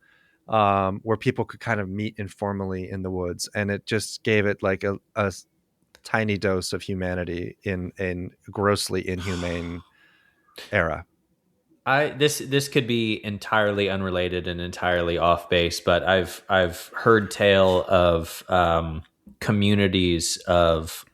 where people could kind of meet informally in the woods, and it just gave it like a tiny dose of humanity in a grossly inhumane era. This could be entirely unrelated and entirely off base, but I've heard tale of communities of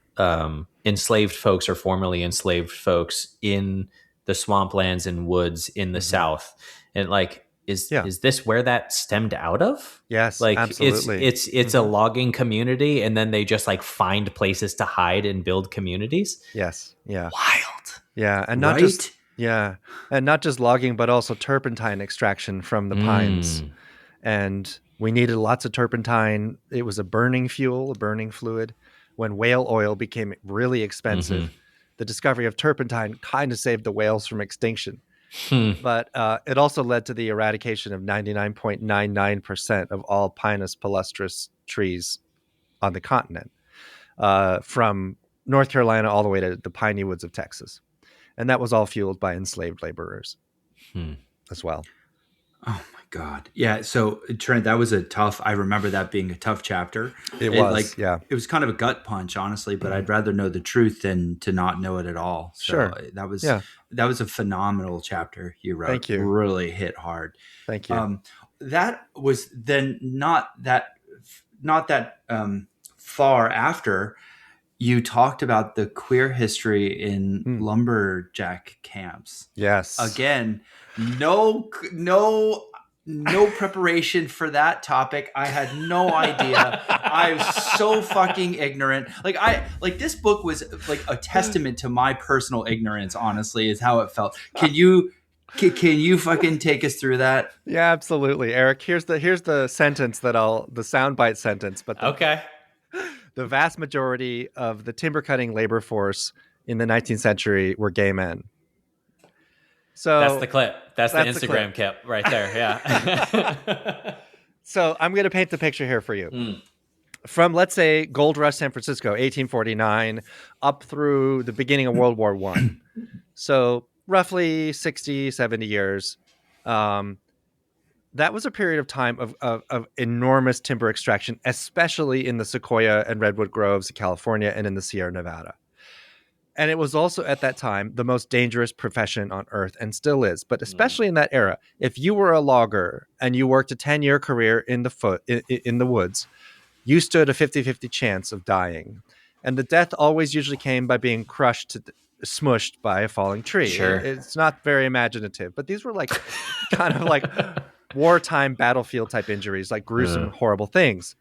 enslaved folks or formerly enslaved folks in the swamplands and woods in the South, and like is this where that stemmed out of? Yes, like absolutely. It's a logging community, and then they just like find places to hide and build communities. Yes, yeah, Wild. yeah, and not just and not just logging, but also turpentine extraction from the pines. And we needed lots of turpentine. It was a burning fuel, a burning fluid. When whale oil became really expensive, the discovery of turpentine kind of saved the whales from extinction. But it also led to the eradication of 99.99% of all Pinus palustris trees on the continent, from North Carolina all the way to the piney woods of Texas. And that was all fueled by enslaved laborers as well. Oh my God. Yeah. So Trent, that was I remember that being a tough chapter. It was kind of a gut punch, honestly, but I'd rather know the truth than to not know it at all. So that was a phenomenal chapter you wrote. Thank you. Really hit hard. Thank you. That was then not that far after you talked about the queer history in lumberjack camps. Yes. Again, no preparation for that topic. I had no idea. I was so fucking ignorant. Like this book was like a testament to my personal ignorance, honestly, is how it felt. Can you fucking take us through that? Yeah, absolutely. Eric, here's the sentence the soundbite sentence, but okay. The vast majority of the timber cutting labor force in the 19th century were gay men. So that's the clip. That's the Instagram clip right there. Yeah. So I'm going to paint the picture here for you. From, let's say, Gold Rush San Francisco, 1849, up through the beginning of World War I. So roughly 60, 70 years. That was a period of time of enormous timber extraction, especially in the sequoia and redwood groves of California and in the Sierra Nevada. And it was also at that time the most dangerous profession on earth, and still is. But especially in that era, if you were a logger and you worked a 10-year career in the woods, you stood a 50-50 chance of dying. And the death always usually came by being smushed by a falling tree. Sure. It's not very imaginative, but these were like kind of like wartime battlefield type injuries, like gruesome, horrible things.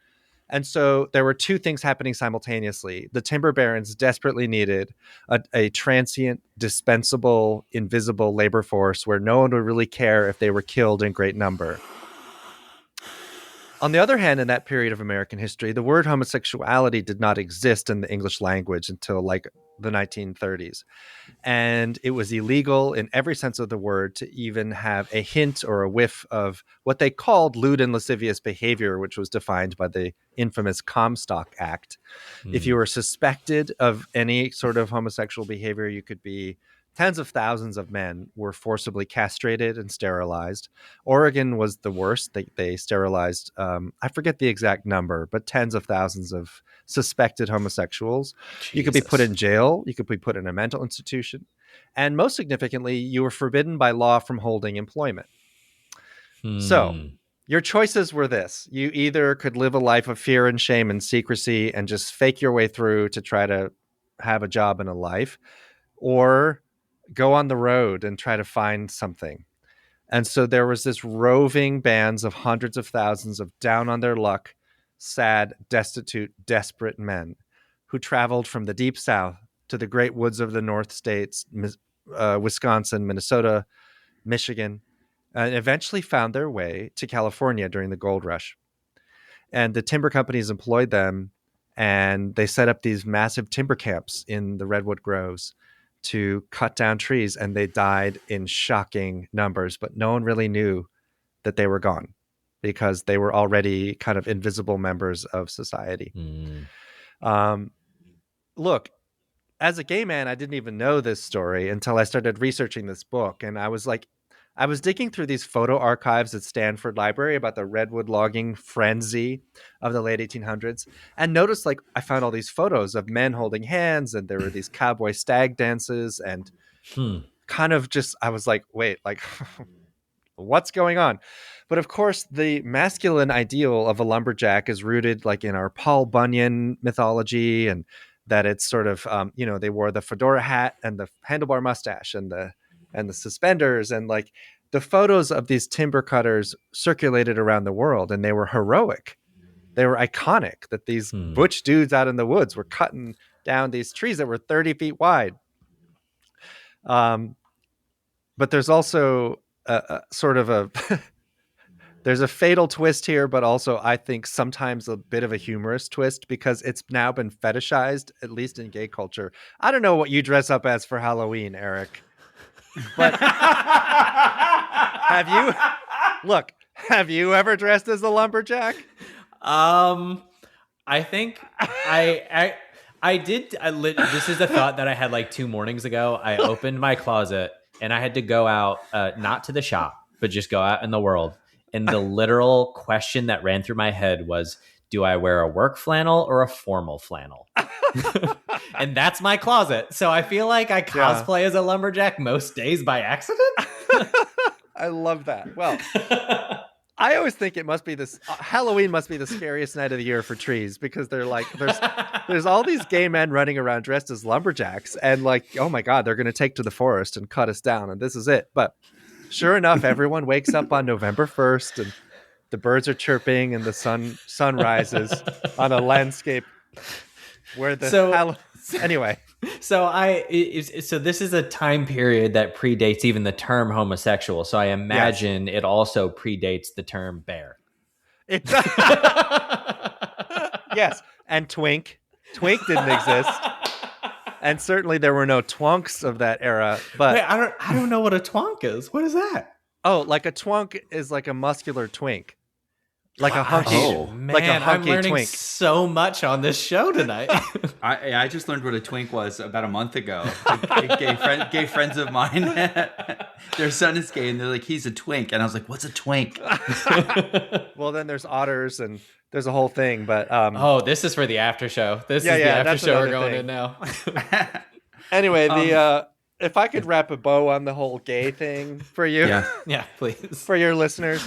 And so there were two things happening simultaneously. The timber barons desperately needed a transient, dispensable, invisible labor force where no one would really care if they were killed in great number. On the other hand, in that period of American history, the word homosexuality did not exist in the English language until like the 1930s. And it was illegal in every sense of the word to even have a hint or a whiff of what they called lewd and lascivious behavior, which was defined by the infamous Comstock Act. If you were suspected of any sort of homosexual behavior, you could be tens of thousands of men were forcibly castrated and sterilized. Oregon was the worst. They sterilized, I forget the exact number, but tens of thousands of suspected homosexuals. Jesus. You could be put in jail. You could be put in a mental institution. And most significantly, you were forbidden by law from holding employment. So your choices were this. You either could live a life of fear and shame and secrecy and just fake your way through to try to have a job and a life, or go on the road and try to find something. And so there was this roving bands of hundreds of thousands of down on their luck, sad, destitute, desperate men who traveled from the deep south to the great woods of the North States, Wisconsin, Minnesota, Michigan, and eventually found their way to California during the gold rush. And the timber companies employed them, and they set up these massive timber camps in the redwood groves to cut down trees, and they died in shocking numbers, but no one really knew that they were gone because they were already kind of invisible members of society. Look, as a gay man, I didn't even know this story until I started researching this book. And I was digging through these photo archives at Stanford Library about the redwood logging frenzy of the late 1800s, and noticed I found all these photos of men holding hands, and there were these cowboy stag dances, and kind of just, I was like, wait, what's going on? But of course, the masculine ideal of a lumberjack is rooted in our Paul Bunyan mythology, and that it's sort of, they wore the fedora hat and the handlebar mustache and the suspenders, and the photos of these timber cutters circulated around the world, and they were heroic. They were iconic, that these butch dudes out in the woods were cutting down these trees that were 30 feet wide. But there's also a sort of a there's a fatal twist here, but also I think sometimes a bit of a humorous twist, because it's now been fetishized, at least in gay culture. I don't know what you dress up as for Halloween, Eric, but have you ever dressed as a lumberjack? I think I did. This is a thought that I had 2 mornings ago. I opened my closet and I had to go out, not to the shop, but just go out in the world. And the literal question that ran through my head was, do I wear a work flannel or a formal flannel? And that's my closet. So I feel like I cosplay as a lumberjack most days by accident. I love that. Well, I always think it must be Halloween must be the scariest night of the year for trees, because they're there's all these gay men running around dressed as lumberjacks, and oh my God, they're going to take to the forest and cut us down, and this is it. But sure enough, everyone wakes up on November 1st, and the birds are chirping, and the sun rises on a landscape where anyway. So this is a time period that predates even the term homosexual. So I imagine it also predates the term bear. It does. Yes, and twink. Twink didn't exist. And certainly there were no twonks of that era. But wait, I don't know what a twonk is. What is that? Oh, a twonk is a muscular twink. A hunky, man, I'm learning twink. So much on this show tonight. I just learned what a twink was about a month ago. Gay friends of mine, their son is gay, and they're like, he's a twink, and I was like, what's a twink? Well, then there's otters, and there's a whole thing. But this is for the after show. This is the after show we're going in now. Anyway, if I could wrap a bow on the whole gay thing for you, yeah, please, for your listeners.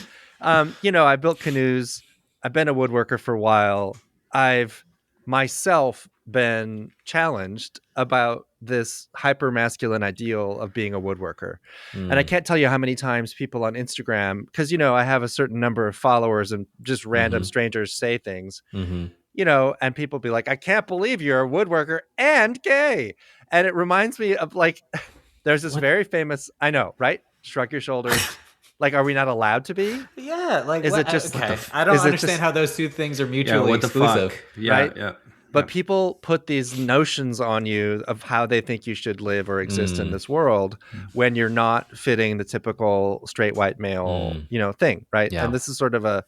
I built canoes. I've been a woodworker for a while. I've myself been challenged about this hyper masculine ideal of being a woodworker. And I can't tell you how many times people on Instagram, because, I have a certain number of followers, and just random strangers say things, and people be like, I can't believe you're a woodworker and gay. And it reminds me of there's this very famous, I know, right? Shrug your shoulders. Are we not allowed to be? Yeah. Is it just? Okay. I don't understand how those two things are mutually exclusive. Yeah, right? Yeah. But people put these notions on you of how they think you should live or exist in this world when you're not fitting the typical straight white male, thing, right? Yeah. And this is sort of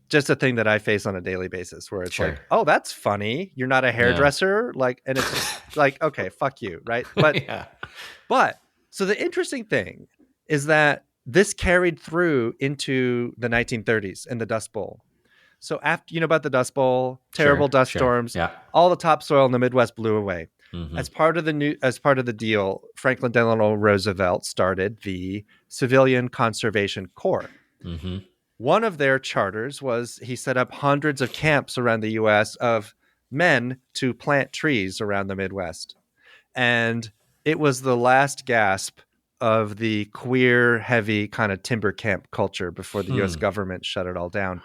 just a thing that I face on a daily basis where it's like, oh, that's funny. You're not a hairdresser. Like, and it's just like, okay, fuck you. Right. But so the interesting thing is that this carried through into the 1930s and the Dust Bowl. So after, about the Dust Bowl, terrible dust storms, all the topsoil in the Midwest blew away. As part of the deal, Franklin Delano Roosevelt started the Civilian Conservation Corps. One of their charters was he set up hundreds of camps around the U.S. of men to plant trees around the Midwest. And it was the last gasp of the queer, heavy kind of timber camp culture before the U.S. government shut it all down.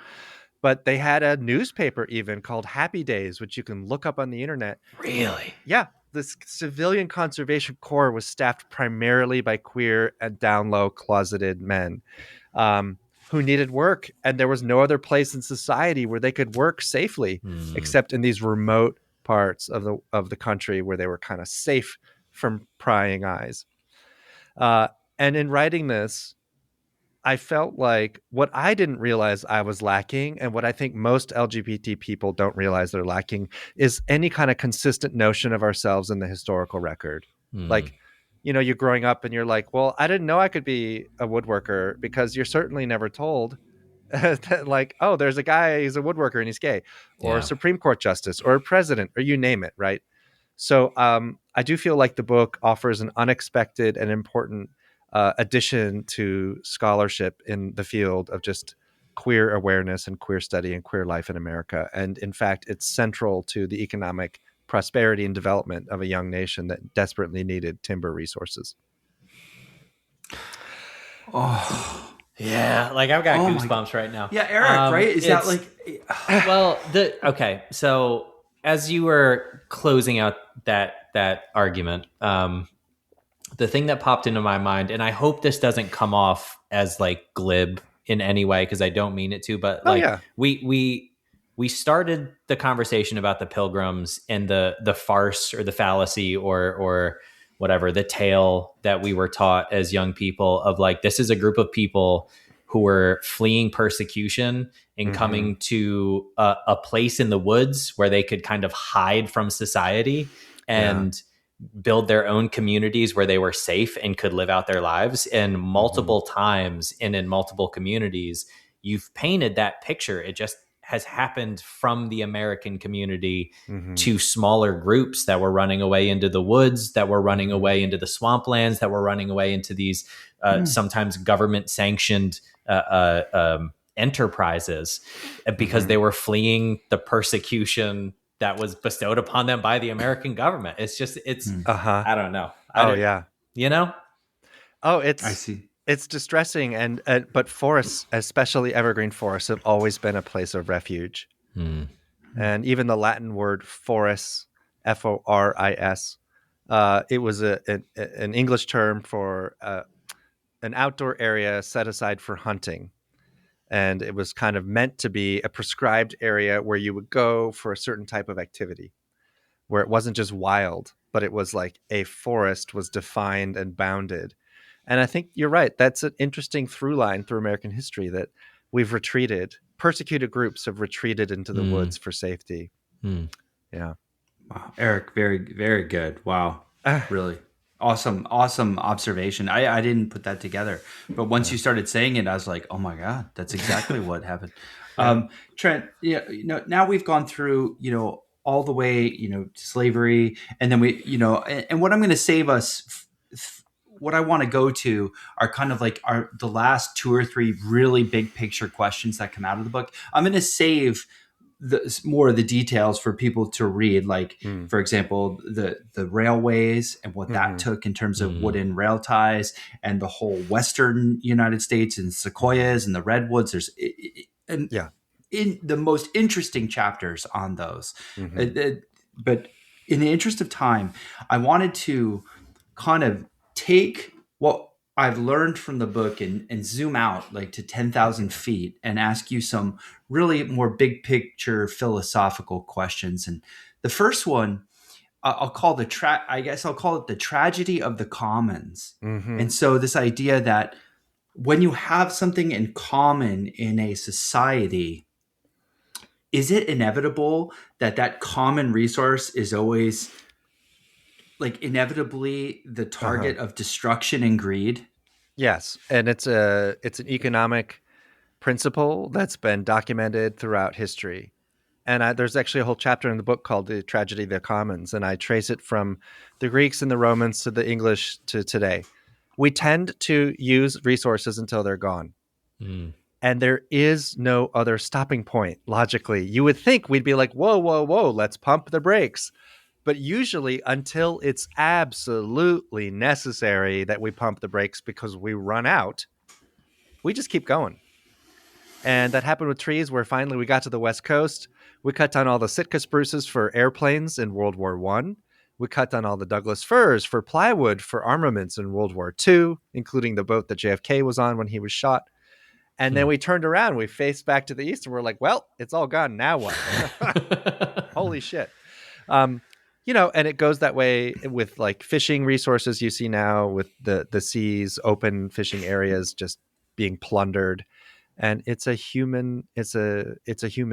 But they had a newspaper even called Happy Days, which you can look up on the internet. Really? Yeah. This Civilian Conservation Corps was staffed primarily by queer and down low closeted men who needed work. And there was no other place in society where they could work safely except in these remote parts of the country where they were kind of safe from prying eyes. And in writing this, I felt like what I didn't realize I was lacking, and what I think most LGBT people don't realize they're lacking, is any kind of consistent notion of ourselves in the historical record. Like, you're growing up and you're like, well, I didn't know I could be a woodworker, because you're certainly never told that, like, oh, there's a guy, he's a woodworker and he's gay, or a Supreme Court justice, or a president, or you name it, right? So I do feel like the book offers an unexpected and important addition to scholarship in the field of just queer awareness and queer study and queer life in America. And in fact, it's central to the economic prosperity and development of a young nation that desperately needed timber resources. Oh, yeah. Like, I've got goosebumps right now. Yeah, Eric, right? Is that like... Well, okay. So as you were closing out that argument, the thing that popped into my mind, and I hope this doesn't come off as like glib in any way, because I don't mean it to, but we started the conversation about the Pilgrims and the farce or the fallacy or whatever, the tale that we were taught as young people of like, this is a group of people who were fleeing persecution and coming to a place in the woods where they could kind of hide from society and build their own communities where they were safe and could live out their lives. And multiple times and in multiple communities, you've painted that picture. It just has happened from the American community to smaller groups that were running away into the woods, that were running away into the swamplands, that were running away into these sometimes government sanctioned enterprises, because they were fleeing the persecution that was bestowed upon them by the American government. It's just, I don't know. I see. It's distressing. And but forests, especially evergreen forests, have always been a place of refuge. And even the Latin word foris, Foris, it was an English term for an outdoor area set aside for hunting. And it was kind of meant to be a prescribed area where you would go for a certain type of activity, where it wasn't just wild, but it was like a forest was defined and bounded. And I think you're right. That's an interesting through line through American history, that we've retreated. Persecuted groups have retreated into the woods for safety. Yeah. Wow. Eric, very, very good. Wow. Really. Awesome observation. I didn't put that together, but once you started saying it, I was like, oh my God, that's exactly what happened. Trent, now we've gone through, all the way, slavery, and then we, and what I'm going to save us, what I want to go to are kind of like the last 2 or 3 really big picture questions that come out of the book. I'm going to save more of the details for people to read, like for example the railways and what that took in terms of wooden rail ties, and the whole western United States and sequoias and the redwoods. There's in the most interesting chapters on those. But in the interest of time, I wanted to kind of take what I've learned from the book and zoom out like to 10,000 feet and ask you some really more big picture philosophical questions. And the first one, I'll call I guess I'll call it the tragedy of the commons. Mm-hmm. And so this idea that when you have something in common in a society, is it inevitable that that common resource is always like inevitably the target of destruction and greed? Yes, and it's an economic principle that's been documented throughout history. And there's actually a whole chapter in the book called The Tragedy of the Commons, and I trace it from the Greeks and the Romans to the English to today. We tend to use resources until they're gone. Mm. And there is no other stopping point, logically. You would think we'd be like, whoa, whoa, whoa, let's pump the brakes. But usually until it's absolutely necessary that we pump the brakes because we run out, we just keep going. And that happened with trees, where finally we got to the West Coast. We cut down all the Sitka spruces for airplanes in World War I. We cut down all the Douglas firs for plywood for armaments in World War II, including the boat that JFK was on when he was shot. And then we turned around, we faced back to the east, and we're like, well, it's all gone. Now what? Holy shit. And it goes that way with like fishing resources you see now, with the seas, open fishing areas just being plundered. And it's a human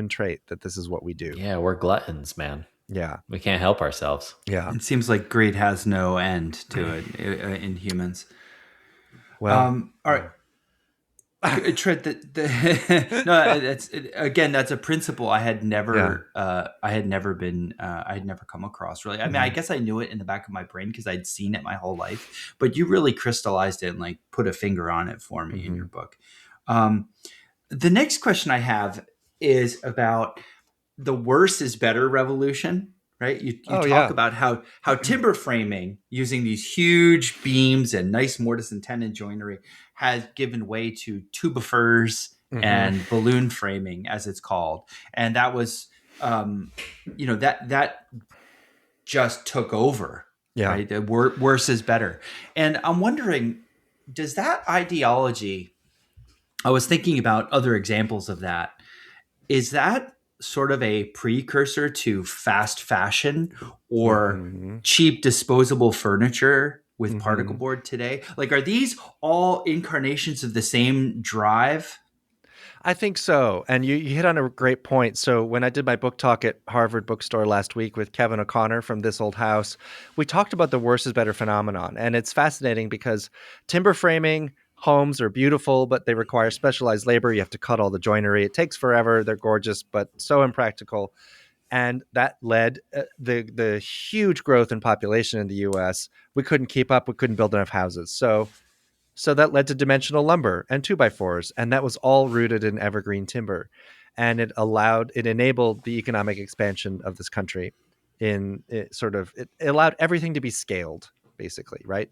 trait that this is what we do. Yeah, we're gluttons, man. Yeah. We can't help ourselves. Yeah. It seems like greed has no end to it in humans. Well, all right. Trent, that's a principle I had never come across really. I mean, I guess I knew it in the back of my brain because I'd seen it my whole life, but you really crystallized it and like put a finger on it for me in your book. The next question I have is about the worse is better revolution, right? You talk about how timber framing using these huge beams and nice mortise and tenon joinery has given way to tubifers and balloon framing, as it's called. And that was, that just took over, right? The worse is better. And I'm wondering, does that ideology, I was thinking about other examples of that, is that sort of a precursor to fast fashion or cheap disposable furniture with particle board today? Like, are these all incarnations of the same drive? I think so. And you hit on a great point. So when I did my book talk at Harvard Bookstore last week with Kevin O'Connor from This Old House, we talked about the worse is better phenomenon. And it's fascinating because timber framing homes are beautiful, but they require specialized labor. You have to cut all the joinery. It takes forever. They're gorgeous, but so impractical. And that led the huge growth in population in the U.S. We couldn't keep up. We couldn't build enough houses. So that led to dimensional lumber and 2x4s. And that was all rooted in evergreen timber. And it enabled the economic expansion of this country. It allowed everything to be scaled, basically, right?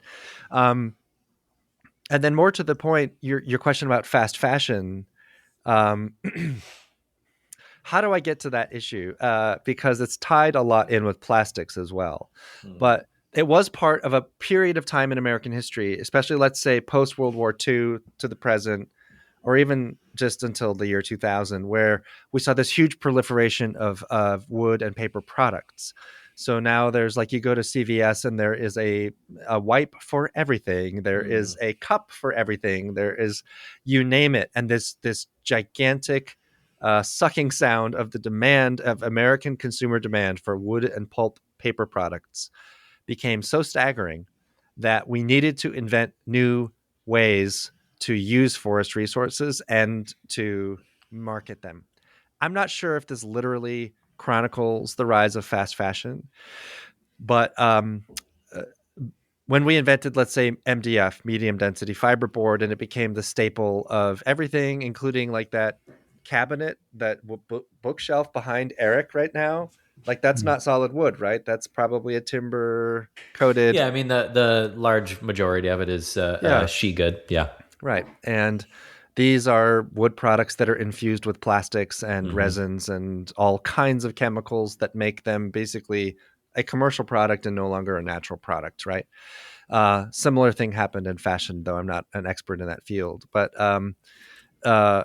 And then more to the point, your question about fast fashion, how do I get to that issue? Because it's tied a lot in with plastics as well. But it was part of a period of time in American history, especially, let's say, post-World War II to the present, or even just until the year 2000, where we saw this huge proliferation of wood and paper products. So now there's like, you go to CVS and there is a wipe for everything. There is a cup for everything. There is, you name it. And this gigantic sucking sound of the demand of American consumer demand for wood and pulp paper products became so staggering that we needed to invent new ways to use forest resources and to market them. I'm not sure if this literally chronicles the rise of fast fashion, but when we invented, let's say, MDF, medium density fiberboard, and it became the staple of everything, including like that cabinet, that bookshelf behind Eric right now, like that's not solid wood, right? That's probably a timber coated. Yeah, I mean the large majority of it is she good. Yeah, right. And these are wood products that are infused with plastics and resins and all kinds of chemicals that make them basically a commercial product and no longer a natural product, right? Similar thing happened in fashion, though I'm not an expert in that field. But uh,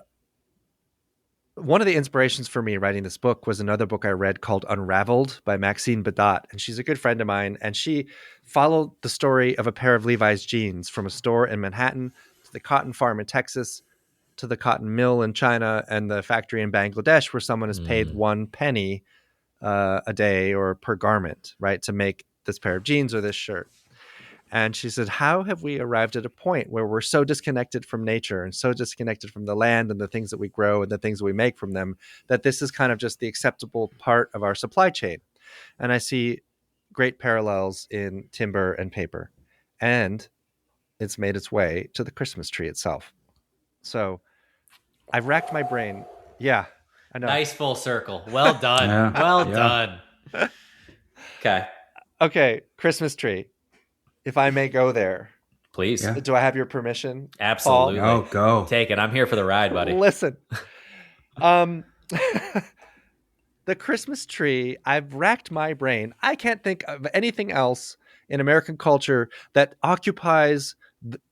one of the inspirations for me writing this book was another book I read called Unraveled by Maxine Badat. And she's a good friend of mine. And she followed the story of a pair of Levi's jeans from a store in Manhattan to the cotton farm in Texas to the cotton mill in China and the factory in Bangladesh where someone is paid 1 penny a day or per garment, right, to make this pair of jeans or this shirt. And she said, how have we arrived at a point where we're so disconnected from nature and so disconnected from the land and the things that we grow and the things that we make from them, that this is kind of just the acceptable part of our supply chain? And I see great parallels in timber and paper. And it's made its way to the Christmas tree itself. So I've racked my brain. Yeah, I know. Nice full circle. Well done. Yeah. Well Yeah. done. Okay. Okay, Christmas tree. If I may go there. Please. Yeah. Do I have your permission? Absolutely. Oh, go. Take it. I'm here for the ride, buddy. Listen. The Christmas tree, I've racked my brain. I can't think of anything else in American culture that occupies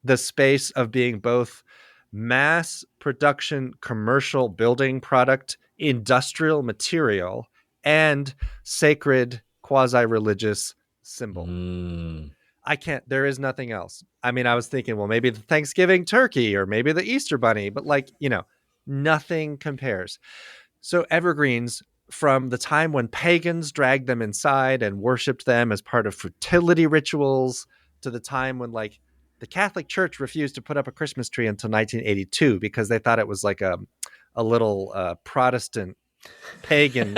the space of being both mass production, commercial building product, industrial material, and sacred quasi-religious symbol. I can't, there is nothing else. I mean, I was thinking, well, maybe the Thanksgiving turkey or maybe the Easter bunny, but nothing compares. So evergreens, from the time when pagans dragged them inside and worshipped them as part of fertility rituals to the time when the Catholic Church refused to put up a Christmas tree until 1982 because they thought it was like a little Protestant pagan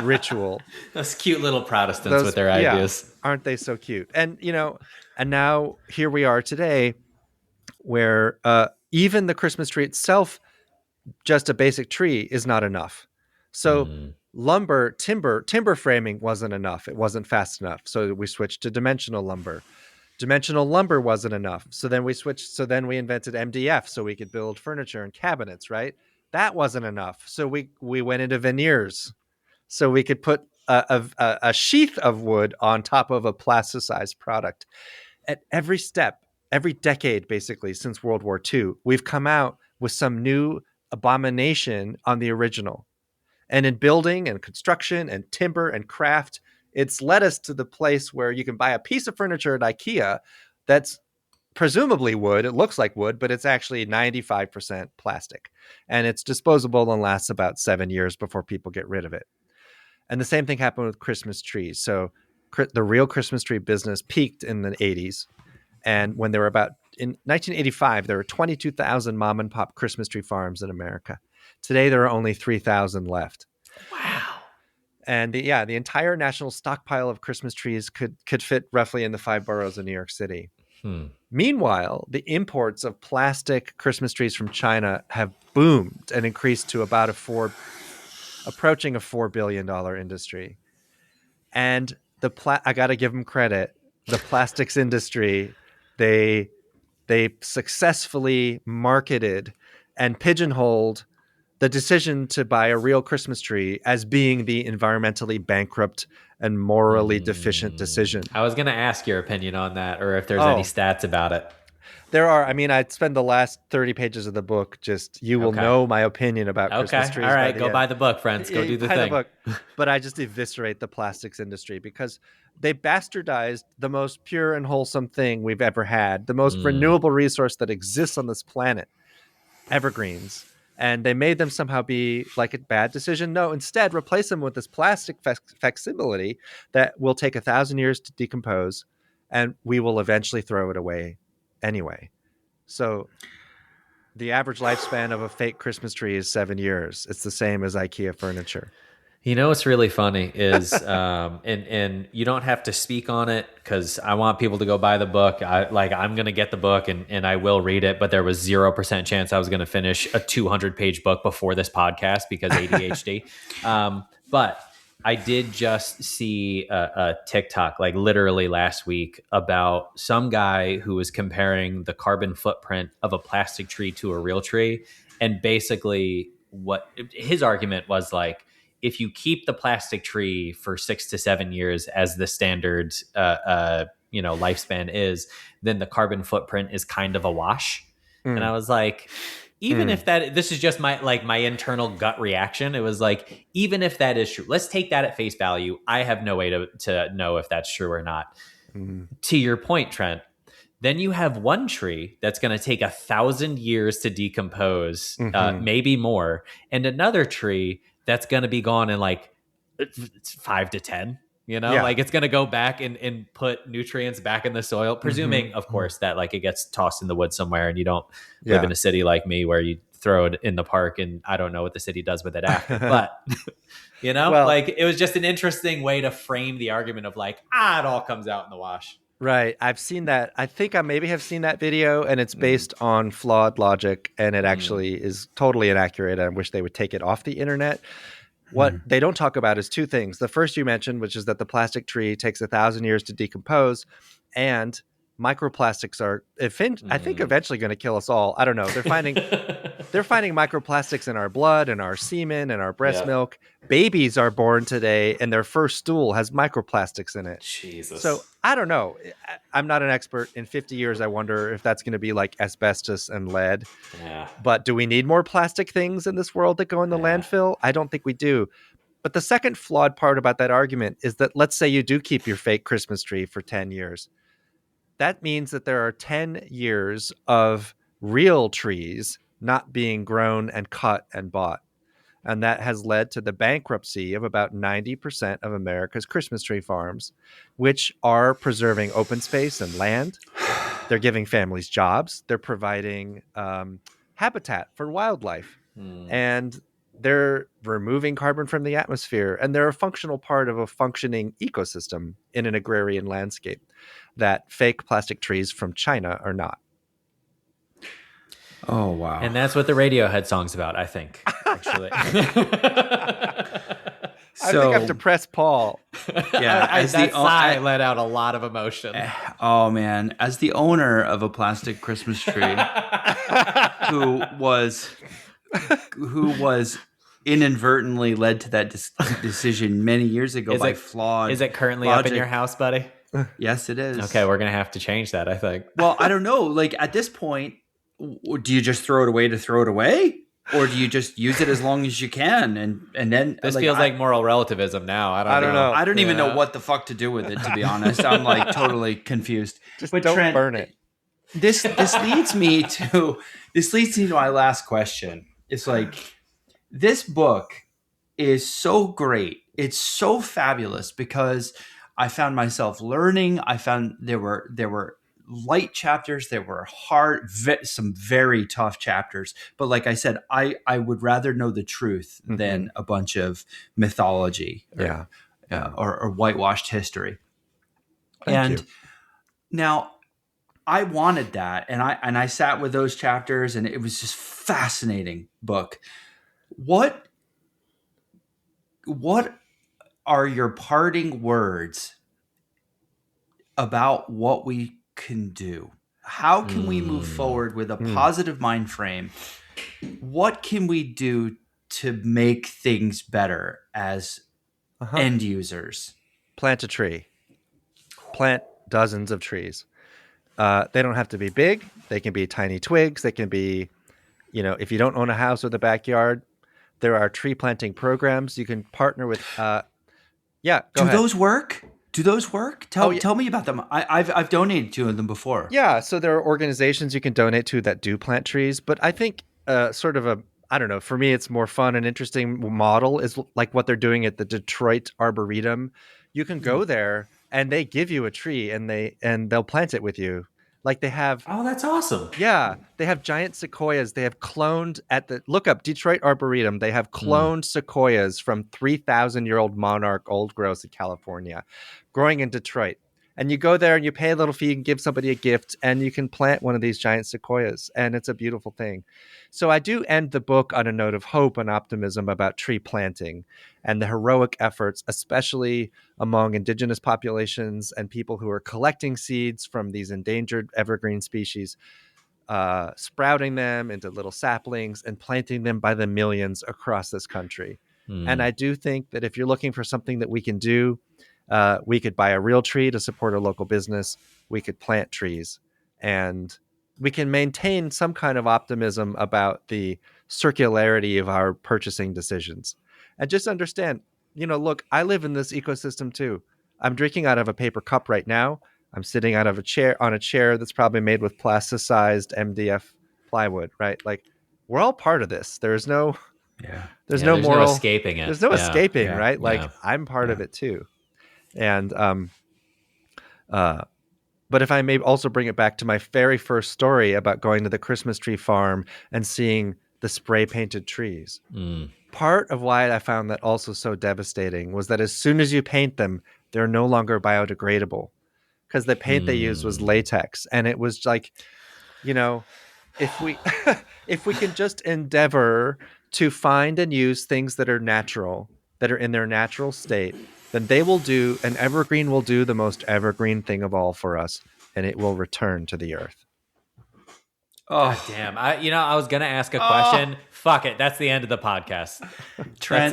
ritual. Those cute little Protestants with their ideas. Aren't they so cute? And, and now here we are today where even the Christmas tree itself, just a basic tree, is not enough. So timber framing wasn't enough. It wasn't fast enough. So we switched to dimensional lumber. Dimensional lumber wasn't enough. So then we invented MDF so we could build furniture and cabinets, right? That wasn't enough. So we went into veneers so we could put a sheath of wood on top of a plasticized product. At every step, every decade, basically, since World War II, we've come out with some new abomination on the original. And in building and construction and timber and craft, it's led us to the place where you can buy a piece of furniture at IKEA that's presumably wood. It looks like wood, but it's actually 95% plastic. And it's disposable and lasts about 7 years before people get rid of it. And the same thing happened with Christmas trees. So the real Christmas tree business peaked in the 80s. And when there were in 1985, there were 22,000 mom and pop Christmas tree farms in America. Today, there are only 3,000 left. Wow. And the entire national stockpile of Christmas trees could fit roughly in the 5 boroughs of New York City. Meanwhile, the imports of plastic Christmas trees from China have boomed and increased to about approaching a $4 billion industry. And I got to give them credit. The plastics industry, they successfully marketed and pigeonholed the decision to buy a real Christmas tree as being the environmentally bankrupt and morally deficient decision. I was going to ask your opinion on that, or if there's any stats about it. There are. I mean, I'd spend the last 30 pages of the book you will know my opinion about Christmas trees. All right, go buy the book, friends. Go do the thing. The book. But I just eviscerate the plastics industry because they bastardized the most pure and wholesome thing we've ever had, the most renewable resource that exists on this planet, evergreens. And they made them somehow be like a bad decision. No, instead, replace them with this plastic facsimile that will take 1,000 years to decompose, and we will eventually throw it away anyway. So the average lifespan of a fake Christmas tree is 7 years. It's the same as IKEA furniture. You know what's really funny is, and you don't have to speak on it because I want people to go buy the book. I'm going to get the book and I will read it, but there was 0% chance I was going to finish a 200-page book before this podcast because ADHD. But I did just see a TikTok, like literally last week, about some guy who was comparing the carbon footprint of a plastic tree to a real tree. And basically what his argument was, like, if you keep the plastic tree for 6 to 7 years as the standard lifespan is, then the carbon footprint is kind of a wash. And I was like, even if this is just my internal gut reaction, it was like, even if that is true, let's take that at face value. I have no way to know if that's true or not. To your point, Trent, then you have one tree that's going to take 1,000 years to decompose, maybe more, and another tree that's going to be gone in like 5 to 10. Like it's going to go back and put nutrients back in the soil, presuming, of course, that like it gets tossed in the woods somewhere and you don't live in a city like me where you throw it in the park and I don't know what the city does with it after. But, well, like it was just an interesting way to frame the argument of like, it all comes out in the wash. Right. I've seen that. I think I maybe have seen that video, and it's based on flawed logic, and it actually is totally inaccurate. I wish they would take it off the internet. What they don't talk about is two things. The first you mentioned, which is that the plastic tree takes 1,000 years to decompose, and microplastics are, I think, eventually going to kill us all. I don't know. They're finding microplastics in our blood and our semen and our breast milk. Babies are born today, and their first stool has microplastics in it. Jesus. So I don't know. I'm not an expert. In 50 years, I wonder if that's going to be like asbestos and lead. Yeah. But do we need more plastic things in this world that go in the landfill? I don't think we do. But the second flawed part about that argument is that let's say you do keep your fake Christmas tree for 10 years. That means that there are 10 years of real trees not being grown and cut and bought. And that has led to the bankruptcy of about 90% of America's Christmas tree farms, which are preserving open space and land. They're giving families jobs. They're providing habitat for wildlife. And they're removing carbon from the atmosphere. And they're a functional part of a functioning ecosystem in an agrarian landscape that fake plastic trees from China are not. Oh, wow. And that's what the Radiohead song's about, I think, actually. I think I have to press Paul. Yeah, I let out a lot of emotion. Oh, man. As the owner of a plastic Christmas tree who was inadvertently led to that decision many years ago by flawed Is it currently logic. up in your house, buddy? Yes, it is. Okay, we're going to have to change that, I think. Well, I don't know. Like at this point, do you just throw it away to throw it away? Or do you just use it as long as you can? And then this feels like moral relativism now. I don't know. I don't even know what the fuck to do with it, to be honest. I'm like totally confused. But don't Trent, burn it. This leads me to my last question. It's like this book is so great. It's so fabulous because I found myself learning. I found there were light chapters, there were hard, some very tough chapters. But like I said, I would rather know the truth than a bunch of mythology or whitewashed history. Thank you. Now, I wanted that, and I sat with those chapters, and it was just fascinating book. What are your parting words about what we can do? How can we move forward with a positive mind frame? What can we do to make things better as end users? Plant a tree. Plant dozens of trees. They don't have to be big. They can be tiny twigs. They can be, if you don't own a house with a backyard, there are tree planting programs. You can partner with. Go ahead. Those work? Do those work? Tell me about them. I've donated to them before. Yeah, so there are organizations you can donate to that do plant trees, but I think for me it's more fun and interesting model is like what they're doing at the Detroit Arboretum. You can go there and they give you a tree and they'll plant it with you. Like they have. Oh, that's awesome. Yeah. They have giant sequoias. They have cloned look up Detroit Arboretum. They have cloned sequoias from 3,000-year-old monarch old growths in California growing in Detroit. And you go there and you pay a little fee, you can give somebody a gift, and you can plant one of these giant sequoias. And it's a beautiful thing. So I do end the book on a note of hope and optimism about tree planting and the heroic efforts, especially among indigenous populations and people who are collecting seeds from these endangered evergreen species, sprouting them into little saplings and planting them by the millions across this country. And I do think that if you're looking for something that we can do, we could buy a real tree to support a local business. We could plant trees, and we can maintain some kind of optimism about the circularity of our purchasing decisions. And just understand, look, I live in this ecosystem too. I'm drinking out of a paper cup right now. I'm sitting out of a chair that's probably made with plasticized MDF plywood, right? Like, we're all part of this. There's no there's no no moral escaping it. there's no escaping, Yeah. right? Like, I'm part of it too. And but if I may also bring it back to my very first story about going to the Christmas tree farm and seeing the spray painted trees. Part of why I found that also so devastating was that as soon as you paint them, they're no longer biodegradable, because the paint they used was latex. And it was like, if we if we can just endeavor to find and use things that are natural, that are in their natural state, then an evergreen will do the most evergreen thing of all for us, and it will return to the earth. Oh, God damn. I was going to ask a question. Fuck it. That's the end of the podcast. Trent,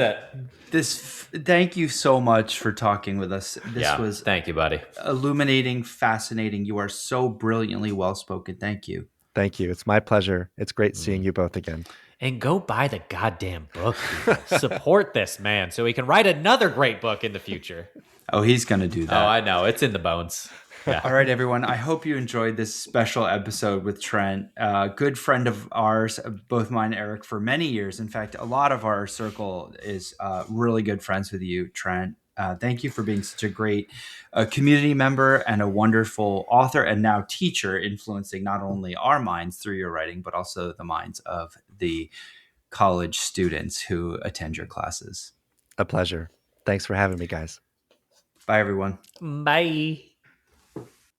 that's it. Thank you so much for talking with us. This was thank you, buddy. Illuminating, fascinating. You are so brilliantly well-spoken. Thank you. Thank you. It's my pleasure. It's great seeing you both again. And go buy the goddamn book. Support this man so he can write another great book in the future. Oh, he's going to do that. Oh, I know. It's in the bones. Yeah. All right, everyone. I hope you enjoyed this special episode with Trent, a good friend of ours, both mine and Eric, for many years. In fact, a lot of our circle is really good friends with you, Trent. Thank you for being such a great community member and a wonderful author and now teacher, influencing not only our minds through your writing, but also the minds of the college students who attend your classes. A pleasure. Thanks for having me, guys. Bye, everyone. Bye.